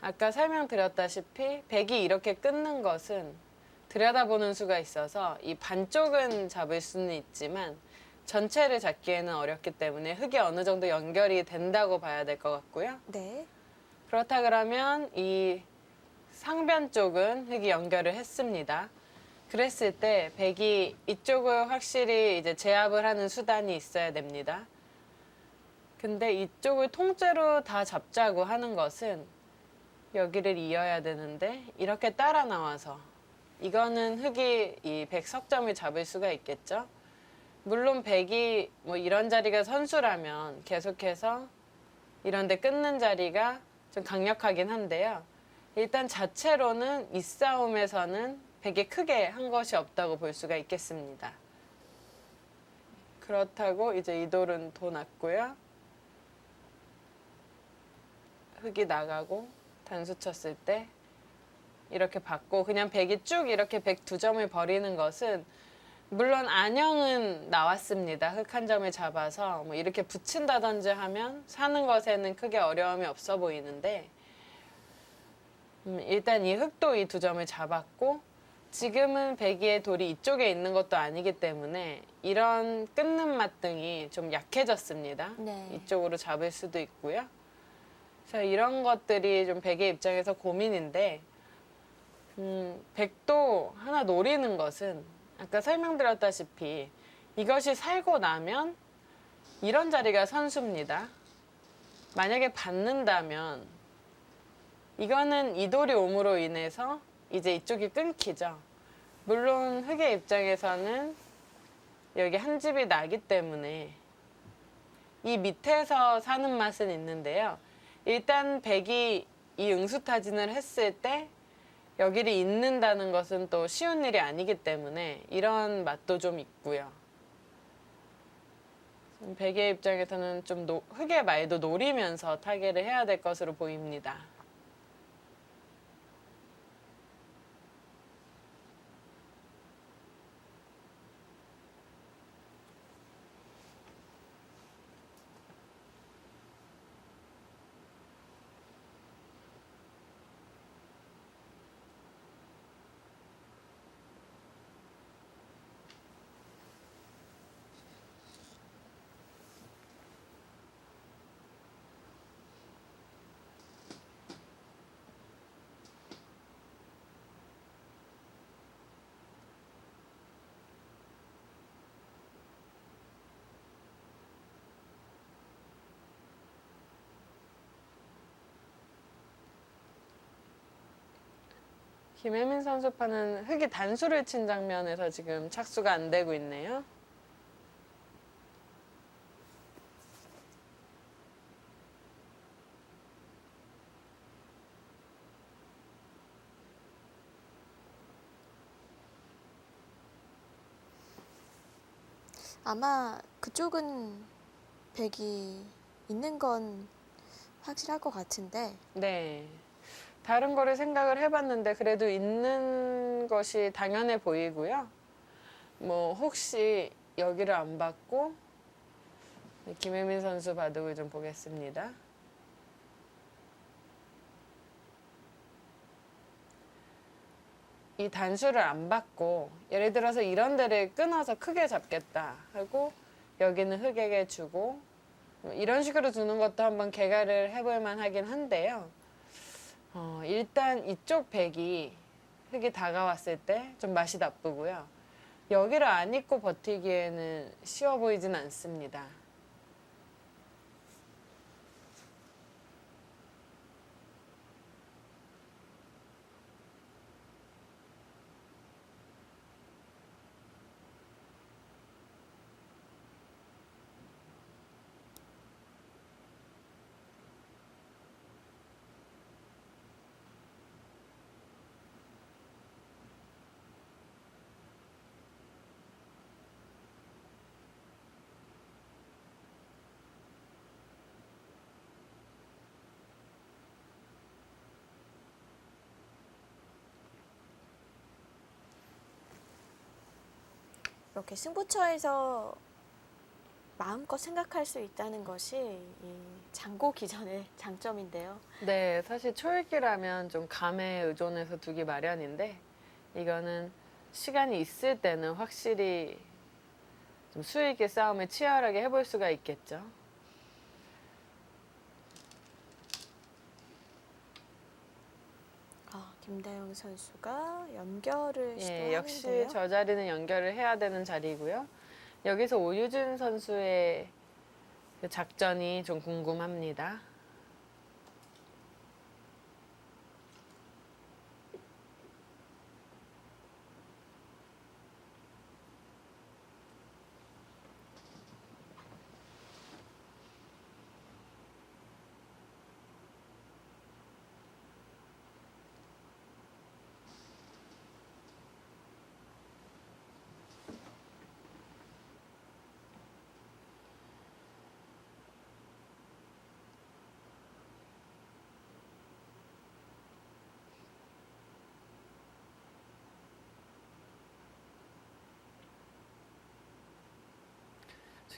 아까 설명드렸다시피 백이 이렇게 끊는 것은 들여다보는 수가 있어서 이 반쪽은 잡을 수는 있지만 전체를 잡기에는 어렵기 때문에 흙이 어느 정도 연결이 된다고 봐야 될 것 같고요. 네. 그렇다 그러면 이 상변 쪽은 흙이 연결을 했습니다. 그랬을 때 백이 이쪽을 확실히 이제 제압을 하는 수단이 있어야 됩니다. 근데 이쪽을 통째로 다 잡자고 하는 것은 여기를 이어야 되는데 이렇게 따라 나와서 이거는 흙이 이 백 석점을 잡을 수가 있겠죠. 물론 백이 뭐 이런 자리가 선수라면 계속해서 이런 데 끊는 자리가 좀 강력하긴 한데요. 일단 자체로는 이 싸움에서는 백이 크게 한 것이 없다고 볼 수가 있겠습니다. 그렇다고 이제 이 돌은 도 났고요. 흙이 나가고 단수 쳤을 때 이렇게 받고 그냥 백이 쭉 이렇게 백 두 점을 버리는 것은 물론 안형은 나왔습니다. 흙 한 점을 잡아서 뭐 이렇게 붙인다든지 하면 사는 것에는 크게 어려움이 없어 보이는데 일단 이 흙도 이 두 점을 잡았고 지금은 백이의 돌이 이쪽에 있는 것도 아니기 때문에 이런 끊는 맛등이 좀 약해졌습니다. 네. 이쪽으로 잡을 수도 있고요. 그래서 이런 것들이 좀 백의 입장에서 고민인데 백도 하나 노리는 것은 아까 설명드렸다시피 이것이 살고 나면 이런 자리가 선수입니다. 만약에 받는다면 이거는 이 돌이 옴으로 인해서 이제 이쪽이 끊기죠. 물론 흙의 입장에서는 여기 한 집이 나기 때문에 이 밑에서 사는 맛은 있는데요. 일단 백이 이 응수타진을 했을 때 여기를 잇는다는 것은 또 쉬운 일이 아니기 때문에 이런 맛도 좀 있고요. 백의 입장에서는 좀 흙의 말도 노리면서 타개를 해야 될 것으로 보입니다. 김혜민 선수파는 흙이 단수를 친 장면에서 지금 착수가 안 되고 있네요. 아마 그쪽은 백이 있는 건 확실할 것 같은데. 네. 다른 거를 생각을 해봤는데 그래도 있는 것이 당연해 보이고요. 뭐 혹시 여기를 안 받고 김혜민 선수 바둑을 좀 보겠습니다. 이 단수를 안 받고 예를 들어서 이런 데를 끊어서 크게 잡겠다 하고 여기는 흑에게 주고 이런 식으로 두는 것도 한번 개가를 해볼 만하긴 한데요. 일단 이쪽 백이 흑이 다가왔을 때 좀 맛이 나쁘고요. 여기를 안 입고 버티기에는 쉬워 보이진 않습니다. 이렇게 승부처에서 마음껏 생각할 수 있다는 것이 이 장고 기전의 장점인데요. 네, 사실 초읽기라면 좀 감에 의존해서 두기 마련인데 이거는 시간이 있을 때는 확실히 좀 수익의 싸움을 치열하게 해볼 수가 있겠죠. 김다영 선수가 연결을 예, 역시 시도하는데요. 저 자리는 연결을 해야 되는 자리고요. 여기서 오유진 선수의 그 작전이 좀 궁금합니다.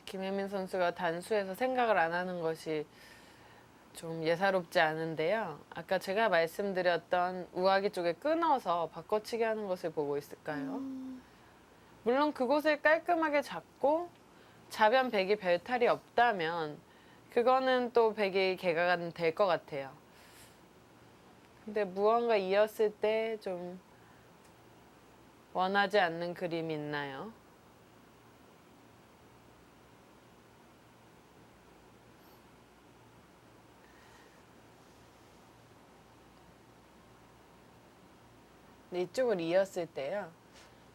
김혜민 선수가 단수해서 생각을 안 하는 것이 좀 예사롭지 않은데요. 아까 제가 말씀드렸던 우아기 쪽에 끊어서 바꿔치기 하는 것을 보고 있을까요? 물론 그곳을 깔끔하게 잡고 자변 백이 별탈이 없다면 그거는 또 백이 개가가 될 것 같아요. 근데 무언가 이었을 때 좀 원하지 않는 그림이 있나요? 이쪽을 이었을 때요.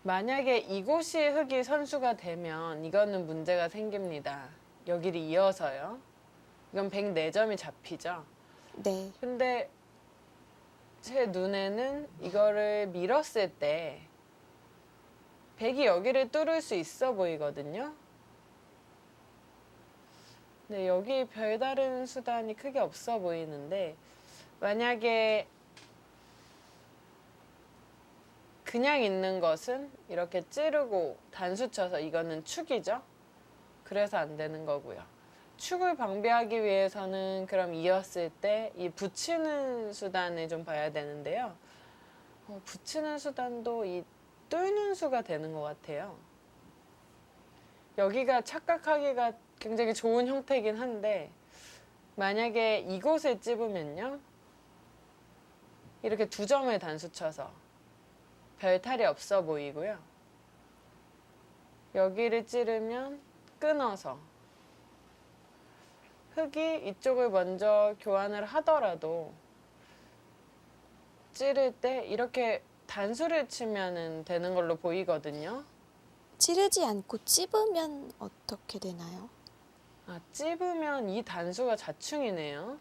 만약에 이곳이 흑이 선수가 되면 이거는 문제가 생깁니다. 여기를 이어서요. 이건 104점이 잡히죠. 네. 근데 제 눈에는 이거를 밀었을 때 백이 여기를 뚫을 수 있어 보이거든요. 근데 여기 별다른 수단이 크게 없어 보이는데 만약에 그냥 있는 것은 이렇게 찌르고 단수 쳐서 이거는 축이죠. 그래서 안 되는 거고요. 축을 방비하기 위해서는 그럼 이었을 때 이 붙이는 수단을 좀 봐야 되는데요. 붙이는 수단도 이 뚫는 수가 되는 것 같아요. 여기가 착각하기가 굉장히 좋은 형태이긴 한데 만약에 이곳을 찝으면요. 이렇게 두 점을 단수 쳐서 별탈이 없어 보이고요. 여기를 찌르면 끊어서 흑이 이쪽을 먼저 교환을 하더라도 찌를 때 이렇게 단수를 치면은 되는 걸로 보이거든요. 찌르지 않고 찝으면 어떻게 되나요? 아, 찝으면 이 단수가 자충이네요.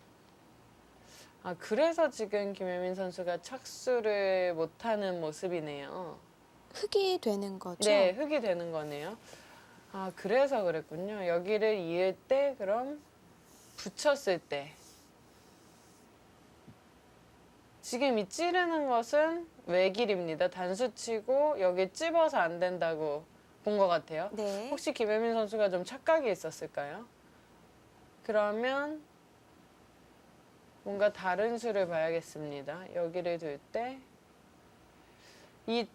아, 그래서 지금 김혜민 선수가 착수를 못하는 모습이네요. 흙이 되는 거죠? 네, 흙이 되는 거네요. 아, 그래서 그랬군요. 여기를 이을 때, 그럼 붙였을 때. 지금 이 찌르는 것은 외길입니다. 단수 치고 여기 찝어서 안 된다고 본 것 같아요. 네. 혹시 김혜민 선수가 좀 착각이 있었을까요? 그러면 뭔가 다른 수를 봐야겠습니다. 여기를 둘 때 이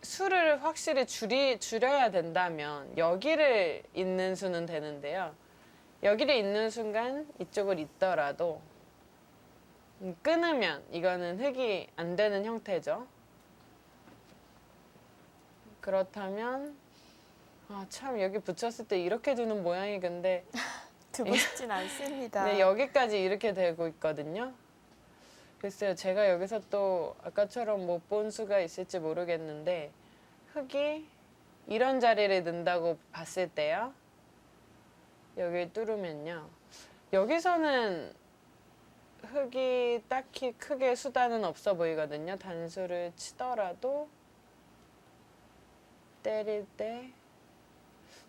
수를 확실히 줄여야 된다면 여기를 잇는 수는 되는데요. 여기를 잇는 순간 이쪽을 잇더라도 끊으면 이거는 흙이 안 되는 형태죠. 그렇다면 참 여기 붙였을 때 이렇게 두는 모양이 근데 두고 싶진 않습니다. 네, 여기까지 이렇게 되고 있거든요. 글쎄요, 제가 여기서 또 아까처럼 못 본 수가 있을지 모르겠는데 흙이 이런 자리를 넣는다고 봤을 때요. 여기를 뚫으면요. 여기서는 흙이 딱히 크게 수단은 없어 보이거든요. 단수를 치더라도 때릴 때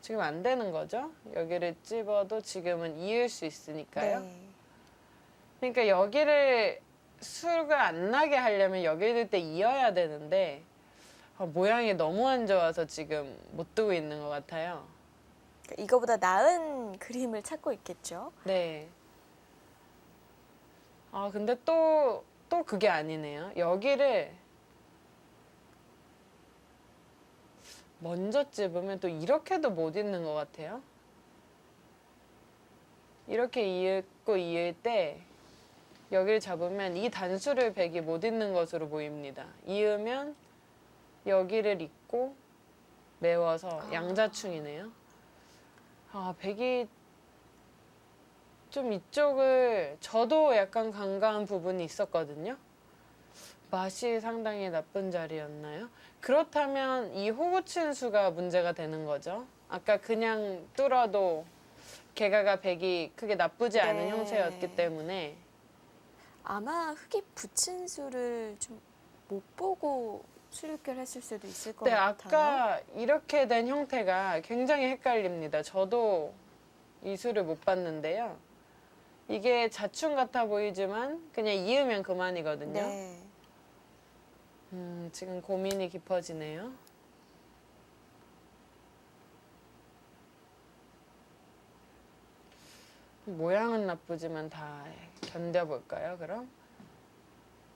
지금 안 되는 거죠. 여기를 찝어도 지금은 이을 수 있으니까요. 네. 그러니까 여기를 수가 안 나게 하려면 여기를 둘 때 이어야 되는데 모양이 너무 안 좋아서 지금 못 두고 있는 것 같아요. 그러니까 이거보다 나은 그림을 찾고 있겠죠? 네. 근데 또 그게 아니네요. 여기를 먼저 찝으면 또 이렇게도 못 잇는 것 같아요. 이렇게 이을 때 여기를 잡으면 이 단수를 백이 못 잇는 것으로 보입니다. 이으면 여기를 잇고 메워서 양자충이네요. 백이 좀 이쪽을 저도 약간 간과한 부분이 있었거든요. 맛이 상당히 나쁜 자리였나요? 그렇다면 이 호구친 수가 문제가 되는 거죠. 아까 그냥 뚫어도 개가가 백이 크게 나쁘지 않은 네. 형태였기 때문에 아마 흙이 붙인 수를 좀 못 보고 출결했을 수도 있을 것 네, 같아요. 아까 이렇게 된 형태가 굉장히 헷갈립니다. 저도 이 수를 못 봤는데요. 이게 자충 같아 보이지만 그냥 이으면 그만이거든요. 네. 지금 고민이 깊어지네요. 모양은 나쁘지만 다 견뎌볼까요, 그럼?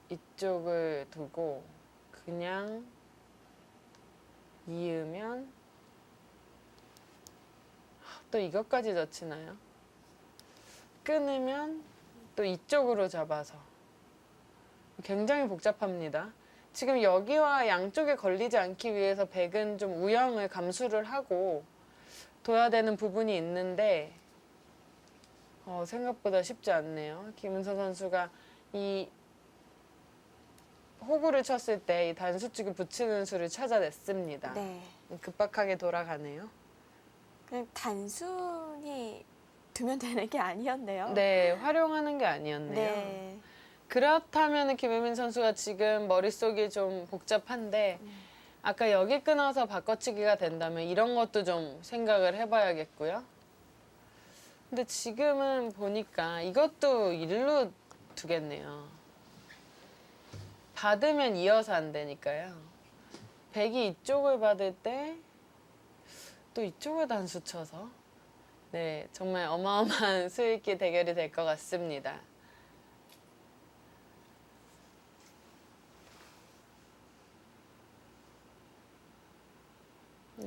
이쪽을 두고 그냥 이으면 또 이것까지 젖히나요? 끊으면 또 이쪽으로 잡아서 굉장히 복잡합니다. 지금 여기와 양쪽에 걸리지 않기 위해서 백은 좀 우영을 감수를 하고 둬야 되는 부분이 있는데 생각보다 쉽지 않네요. 김은서 선수가 이 호구를 쳤을 때 이 단수축을 붙이는 수를 찾아냈습니다. 네. 급박하게 돌아가네요. 그냥 단순히 두면 되는 게 아니었네요. 네, 활용하는 게 아니었네요. 네. 그렇다면 김혜민 선수가 지금 머릿속이 좀 복잡한데 아까 여기 끊어서 바꿔치기가 된다면 이런 것도 좀 생각을 해봐야겠고요. 근데 지금은 보니까 이것도 일로 두겠네요. 받으면 이어서 안 되니까요. 백이 이쪽을 받을 때 또 이쪽을 단수 쳐서 네, 정말 어마어마한 수익기 대결이 될 것 같습니다.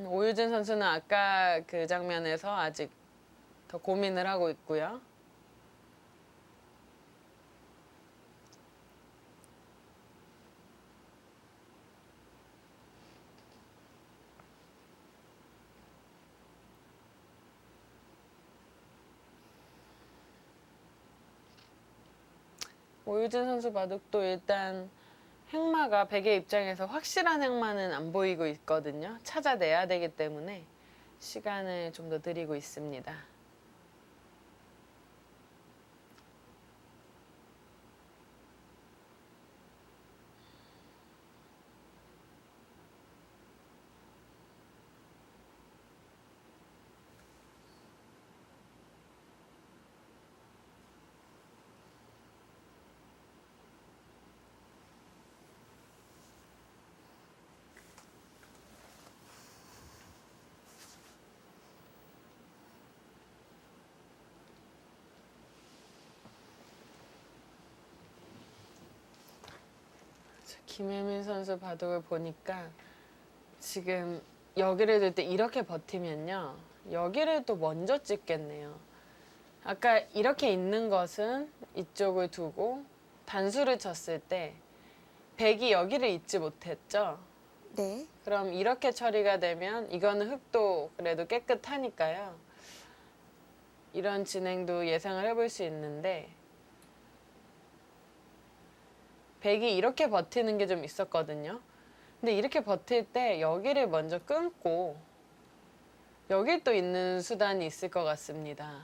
오유진 선수는 아까 그 장면에서 아직 더 고민을 하고 있고요. 오유진 선수 바둑도 일단 행마가 백의 입장에서 확실한 행마는 안 보이고 있거든요. 찾아내야 되기 때문에 시간을 좀 더 드리고 있습니다. 김혜민 선수 바둑을 보니까 지금 여기를 둘 때 이렇게 버티면요. 여기를 또 먼저 찍겠네요. 아까 이렇게 있는 것은 이쪽을 두고 단수를 쳤을 때 백이 여기를 잊지 못했죠. 네. 그럼 이렇게 처리가 되면 이거는 흙도 그래도 깨끗하니까요. 이런 진행도 예상을 해볼 수 있는데 백이 이렇게 버티는 게 좀 있었거든요. 근데 이렇게 버틸 때 여기를 먼저 끊고 여기 또 있는 수단이 있을 것 같습니다.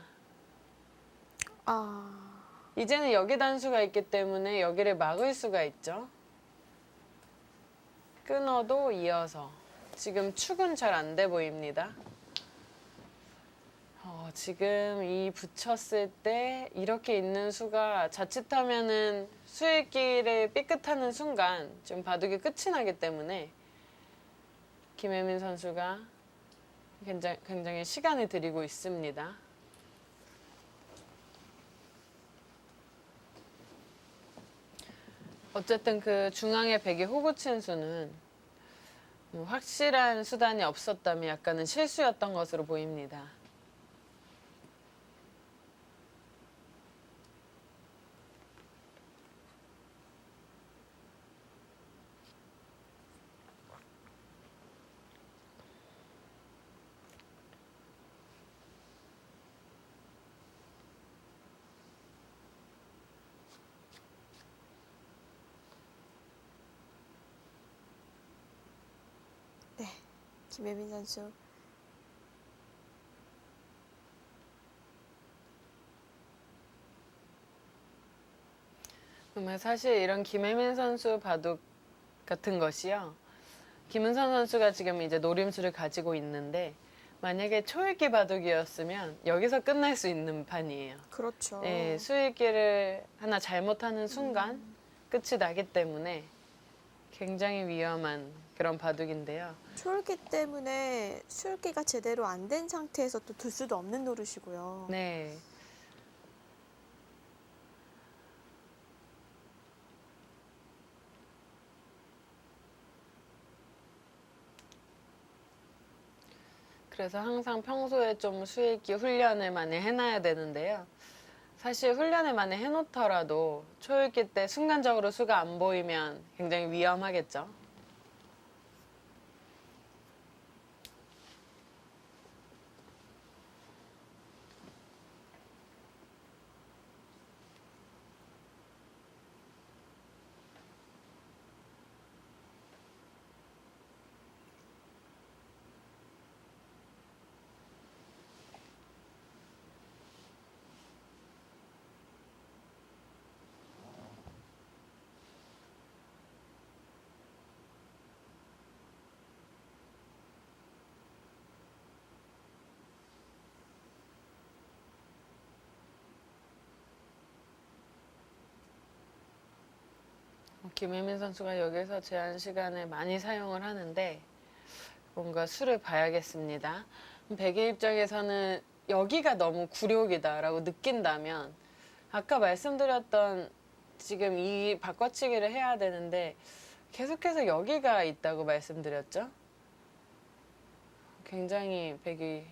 아, 이제는 여기 단수가 있기 때문에 여기를 막을 수가 있죠. 끊어도 이어서. 지금 축은 잘 안 돼 보입니다. 지금 이 붙였을 때 이렇게 있는 수가 자칫하면은 수익기를 삐끗하는 순간 지금 바둑이 끝이 나기 때문에 김혜민 선수가 굉장히 시간을 들이고 있습니다. 어쨌든 그 중앙에 백이 호구 친 수는 확실한 수단이 없었다면 약간은 실수였던 것으로 보입니다. 네. 김혜민 선수. 정말 사실 이런 김혜민 선수 바둑 같은 것이요. 김은선 선수가 지금 이제 노림수를 가지고 있는데 만약에 초읽기 바둑이었으면 여기서 끝날 수 있는 판이에요. 그렇죠. 네, 수읽기를 하나 잘못하는 순간 끝이 나기 때문에 굉장히 위험한 그런 바둑인데요. 초읽기 때문에 수읽기가 제대로 안 된 상태에서 또 둘 수도 없는 노릇이고요. 네. 그래서 항상 평소에 좀 수익기 훈련을 많이 해놔야 되는데요. 사실 훈련을 많이 해놓더라도 초읽기 때 순간적으로 수가 안 보이면 굉장히 위험하겠죠. 김혜민 선수가 여기서 제한 시간을 많이 사용을 하는데 뭔가 수를 봐야겠습니다. 백의 입장에서는 여기가 너무 굴욕이다라고 느낀다면 아까 말씀드렸던 지금 이 바꿔치기를 해야 되는데 계속해서 여기가 있다고 말씀드렸죠. 굉장히 백이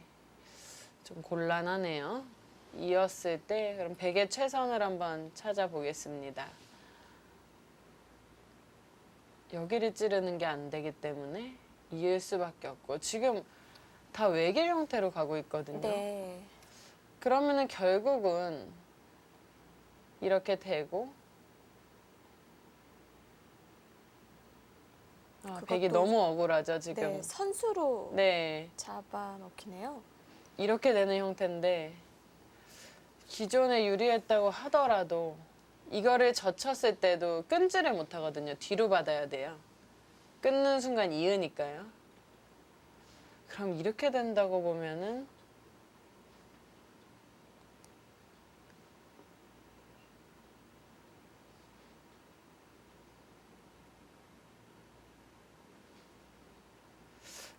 좀 곤란하네요. 이었을 때 그럼 백의 최선을 한번 찾아보겠습니다. 여기를 찌르는 게 안 되기 때문에 이을 수밖에 없고 지금 다 외길 형태로 가고 있거든요. 네. 그러면은 결국은 이렇게 되고 아, 그것도- 백이 너무 억울하죠, 네, 지금. 선수로 네. 잡아먹히네요. 이렇게 되는 형태인데 기존에 유리했다고 하더라도 이거를 젖혔을 때도 끊지를 못하거든요. 뒤로 받아야 돼요. 끊는 순간 이으니까요. 그럼 이렇게 된다고 보면은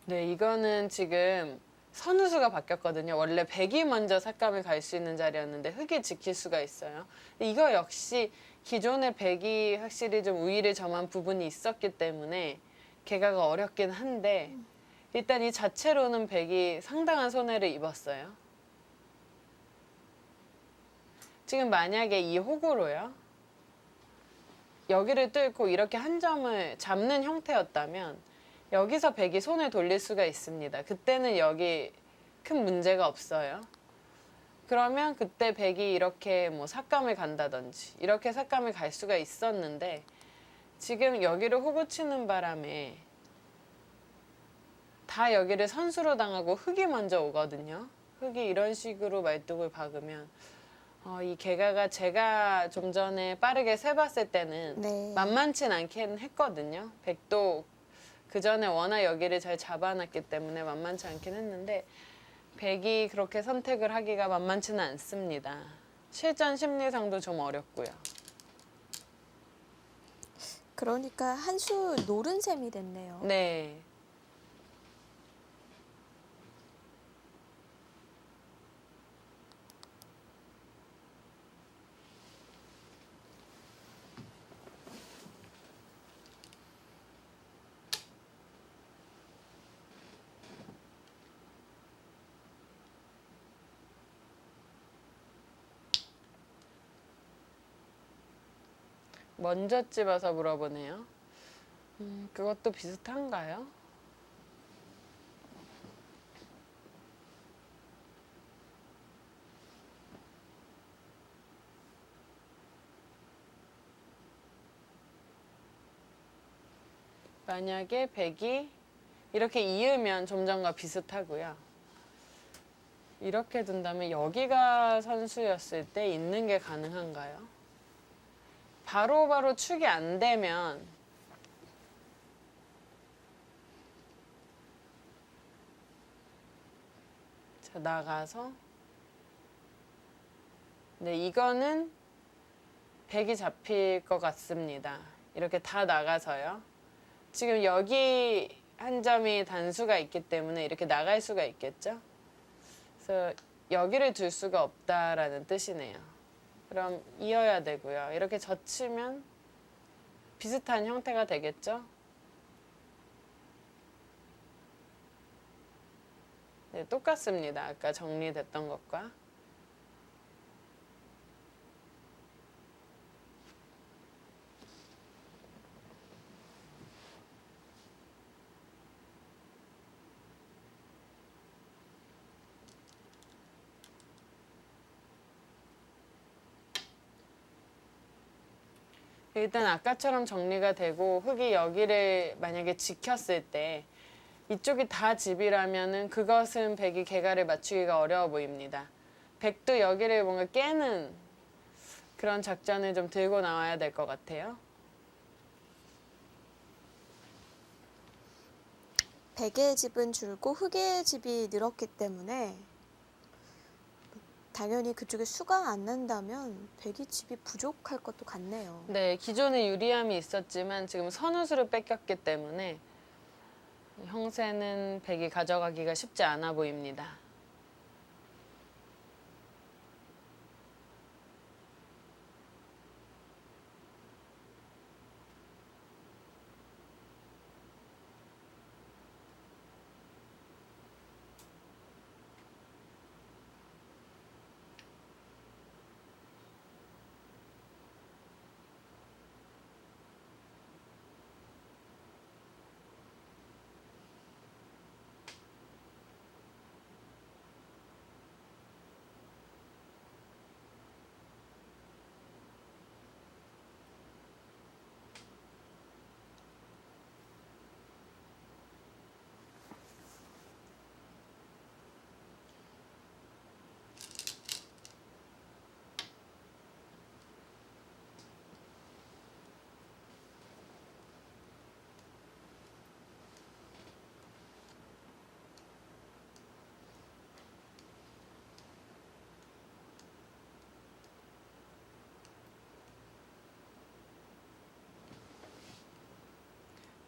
네, 이거는 지금 선우수가 바뀌었거든요. 원래 백이 먼저 삭감을 갈 수 있는 자리였는데 흑이 지킬 수가 있어요. 이거 역시 기존의 백이 확실히 좀 우위를 점한 부분이 있었기 때문에 개가가 어렵긴 한데 일단 이 자체로는 백이 상당한 손해를 입었어요. 지금 만약에 이 호구로요. 여기를 뚫고 이렇게 한 점을 잡는 형태였다면 여기서 백이 손을 돌릴 수가 있습니다. 그때는 여기 큰 문제가 없어요. 그러면 그때 백이 이렇게 뭐 삭감을 간다든지 이렇게 삭감을 갈 수가 있었는데 지금 여기를 호구 치는 바람에 다 여기를 선수로 당하고 흑이 먼저 오거든요. 흑이 이런 식으로 말뚝을 박으면 이 개가가 제가 좀 전에 빠르게 세봤을 때는 네. 만만치 않긴 했거든요. 백도 그 전에 워낙 여기를 잘 잡아놨기 때문에 만만치 않긴 했는데 백이 그렇게 선택을 하기가 만만치는 않습니다. 실전 심리상도 좀 어렵고요. 그러니까 한 수 노른 셈이 됐네요. 네. 먼저 집어서 물어보네요. 그것도 비슷한가요? 만약에 백이 이렇게 이으면 좀 전과 비슷하고요. 이렇게 둔다면 여기가 선수였을 때 있는 게 가능한가요? 바로바로 축이 안 되면 자, 나가서 네, 이거는 백이 잡힐 것 같습니다. 이렇게 다 나가서요. 지금 여기 한 점이 단수가 있기 때문에 이렇게 나갈 수가 있겠죠? 그래서 여기를 둘 수가 없다라는 뜻이네요. 그럼 이어야 되고요. 이렇게 젖히면 비슷한 형태가 되겠죠? 네, 똑같습니다. 아까 정리됐던 것과. 일단 아까처럼 정리가 되고 흑이 여기를 만약에 지켰을 때 이쪽이 다 집이라면은 그것은 백이 개가를 맞추기가 어려워 보입니다. 백도 여기를 뭔가 깨는 그런 작전을 좀 들고 나와야 될 것 같아요. 백의 집은 줄고 흑의 집이 늘었기 때문에 당연히 그쪽에 수가 안 난다면 백의 집이 부족할 것도 같네요. 네, 기존에 유리함이 있었지만 지금 선우수를 뺏겼기 때문에 형세는 백이 가져가기가 쉽지 않아 보입니다.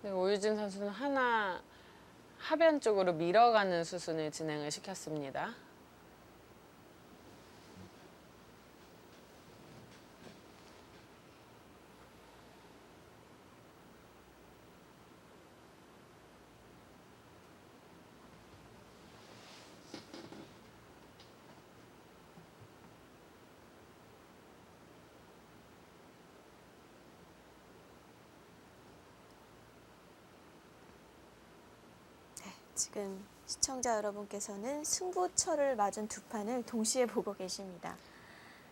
네, 오유진 선수는 하나 하변 쪽으로 밀어가는 수순을 진행을 시켰습니다. 지금 시청자 여러분께서는 승부처를 맞은 두 판을 동시에 보고 계십니다.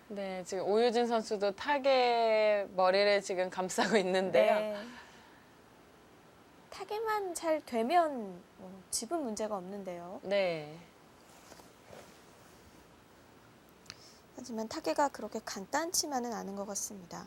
네, 지금 오유진 선수도 타겟 머리를 지금 감싸고 있는데요. 네. 타겟만 잘 되면 집은 문제가 없는데요. 네. 하지만 타겟가 그렇게 간단치만은 않은 것 같습니다.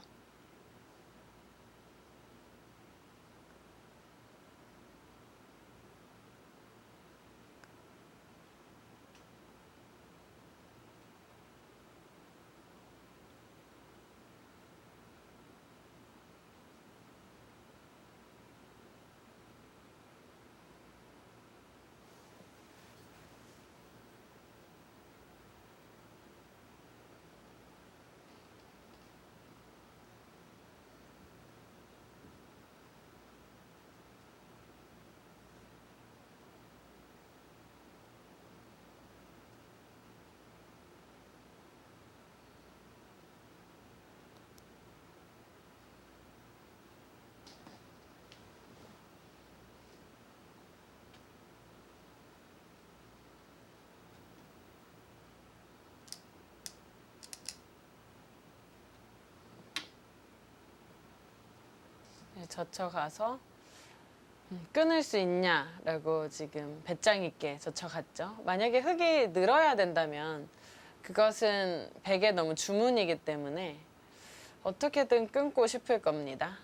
네, 젖혀가서 끊을 수 있냐라고 지금 배짱 있게 젖혀갔죠. 만약에 흙이 늘어야 된다면 그것은 백에 너무 주문이기 때문에 어떻게든 끊고 싶을 겁니다.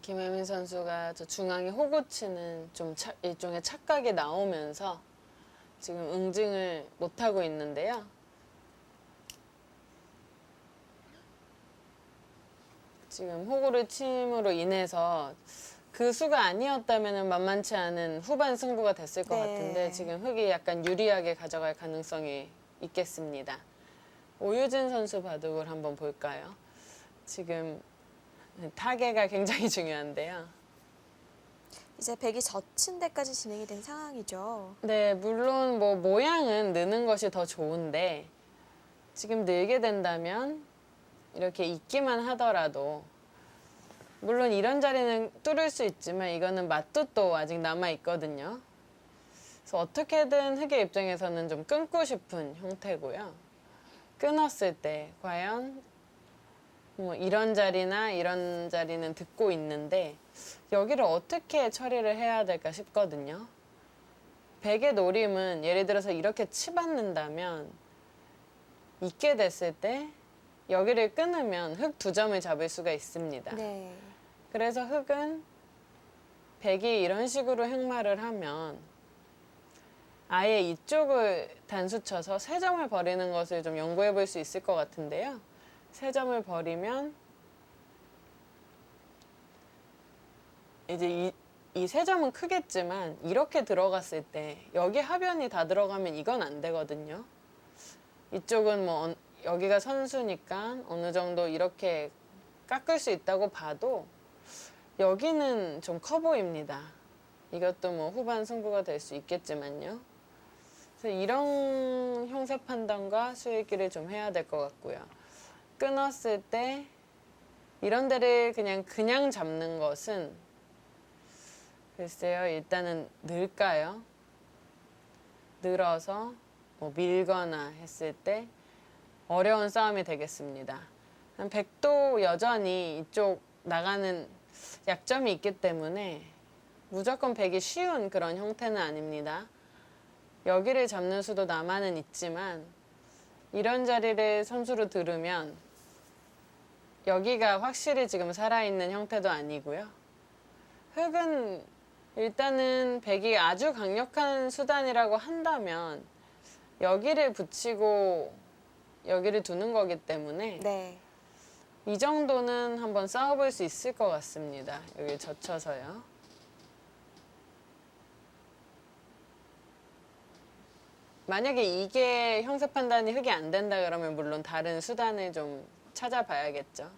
김혜민 선수가 저 중앙에 호구 치는 좀 일종의 착각이 나오면서 지금 응징을 못하고 있는데요. 지금 호구를 침으로 인해서 그 수가 아니었다면 만만치 않은 후반 승부가 됐을 것 네. 같은데 지금 흙이 약간 유리하게 가져갈 가능성이 있겠습니다. 오유진 선수 바둑을 한번 볼까요? 지금 타겟가 굉장히 중요한데요. 이제 백이 젖힌 데까지 진행이 된 상황이죠. 네, 물론 뭐 모양은 느는 것이 더 좋은데 지금 늘게 된다면 이렇게 있기만 하더라도 물론 이런 자리는 뚫을 수 있지만 이거는 맛도 또 아직 남아 있거든요. 그래서 어떻게든 흙의 입장에서는 좀 끊고 싶은 형태고요. 끊었을 때 과연 뭐 이런 자리나 이런 자리는 듣고 있는데 여기를 어떻게 처리를 해야 될까 싶거든요. 백의 노림은 예를 들어서 이렇게 치받는다면 있게 됐을 때 여기를 끊으면 흙 2점을 잡을 수가 있습니다. 네. 그래서 흙은 백이 이런 식으로 행마를 하면 아예 이쪽을 단수 쳐서 3점을 버리는 것을 좀 연구해 볼 수 있을 것 같은데요. 3점을 버리면 이제 이 3점은 크겠지만 이렇게 들어갔을 때 여기 하변이 다 들어가면 이건 안 되거든요. 이쪽은 뭐 여기가 선수니까 어느 정도 이렇게 깎을 수 있다고 봐도 여기는 좀 커 보입니다. 이것도 뭐 후반 승부가 될 수 있겠지만요. 그래서 이런 형세 판단과 수익기를 좀 해야 될 것 같고요. 끊었을 때 이런 데를 그냥 잡는 것은 글쎄요. 일단은 늘까요? 늘어서 뭐 밀거나 했을 때 어려운 싸움이 되겠습니다. 백도 여전히 이쪽 나가는 약점이 있기 때문에 무조건 백이 쉬운 그런 형태는 아닙니다. 여기를 잡는 수도 남아는 있지만 이런 자리를 선수로 들으면 여기가 확실히 지금 살아있는 형태도 아니고요. 흙은 일단은 백이 아주 강력한 수단이라고 한다면 여기를 붙이고 여기를 두는 거기 때문에 네. 이 정도는 한번 싸워볼 수 있을 것 같습니다. 여기 젖혀서요. 만약에 이게 형세 판단이 흙이 안 된다 그러면 물론 다른 수단을 좀 찾아봐야겠죠.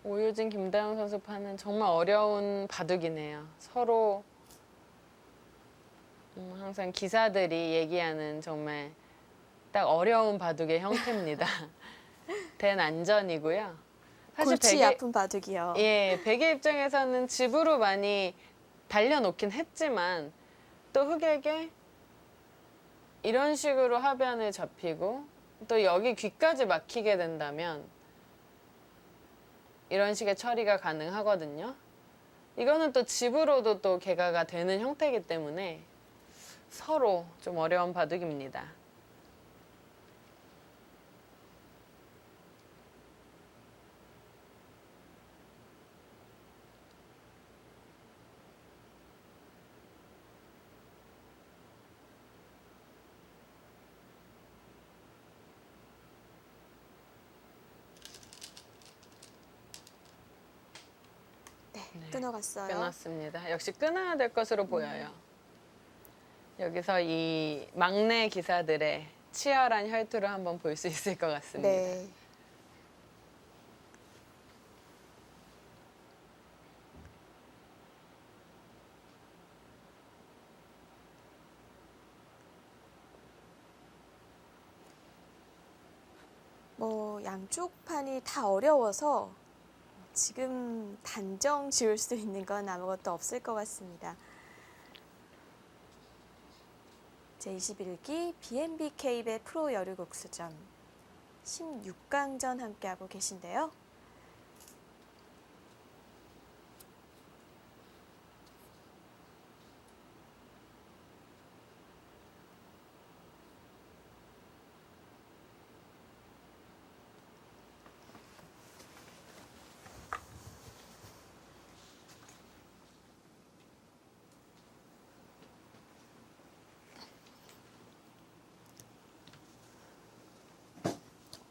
오유진, 김다영 선수 판은 정말 어려운 바둑이네요. 서로 항상 기사들이 얘기하는 정말 딱 어려운 바둑의 형태입니다. 대난전이고요. 골치 아픈 바둑이요. 예, 백의 입장에서는 집으로 많이 달려놓긴 했지만 또 흑에게 이런 식으로 하변을 잡히고 또 여기 귀까지 막히게 된다면 이런 식의 처리가 가능하거든요. 이거는 또 집으로도 또 개가가 되는 형태이기 때문에 서로 좀 어려운 바둑입니다. 네, 끊어갔어요. 끊었습니다. 역시 끊어야 될 것으로 보여요. 여기서 이 막내 기사들의 치열한 혈투를 한번 볼 수 있을 것 같습니다. 네. 뭐 양쪽 판이 다 어려워서 지금 단정 지을 수 있는 건 아무것도 없을 것 같습니다. 제21기 B&B K배 프로 여류국수전 16강전 함께하고 계신데요.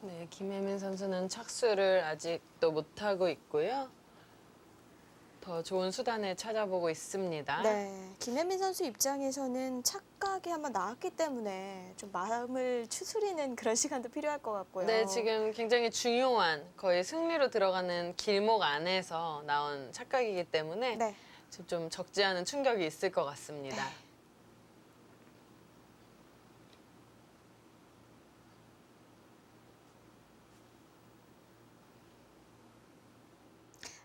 네, 김혜민 선수는 착수를 아직도 못하고 있고요. 더 좋은 수단을 찾아보고 있습니다. 네, 김혜민 선수 입장에서는 착각이 한번 나왔기 때문에 좀 마음을 추스리는 그런 시간도 필요할 것 같고요. 네, 지금 굉장히 중요한 거의 승리로 들어가는 길목 안에서 나온 착각이기 때문에 네. 좀 적지 않은 충격이 있을 것 같습니다.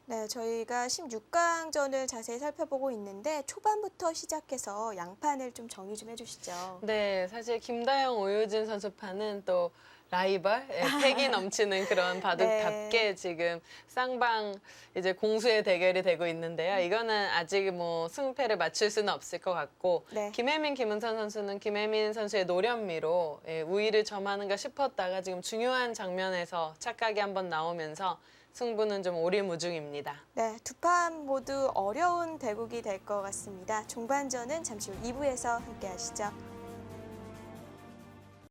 네, 저희가 16강전을 자세히 살펴보고 있는데 초반부터 시작해서 양판을 좀 정리 좀 해주시죠. 네, 사실 김다영, 오유진 선수 판은 또 라이벌, 패기 넘치는 그런 바둑답게 네. 지금 쌍방 이제 공수의 대결이 되고 있는데요. 이거는 아직 뭐 승패를 맞출 수는 없을 것 같고 네. 김혜민, 김은선 선수는 김혜민 선수의 노련미로 우위를 점하는가 싶었다가 지금 중요한 장면에서 착각이 한번 나오면서 승부는 좀 오리무중입니다. 네, 두 판 모두 어려운 대국이 될 것 같습니다. 종반전은 잠시 후 2부에서 함께 하시죠.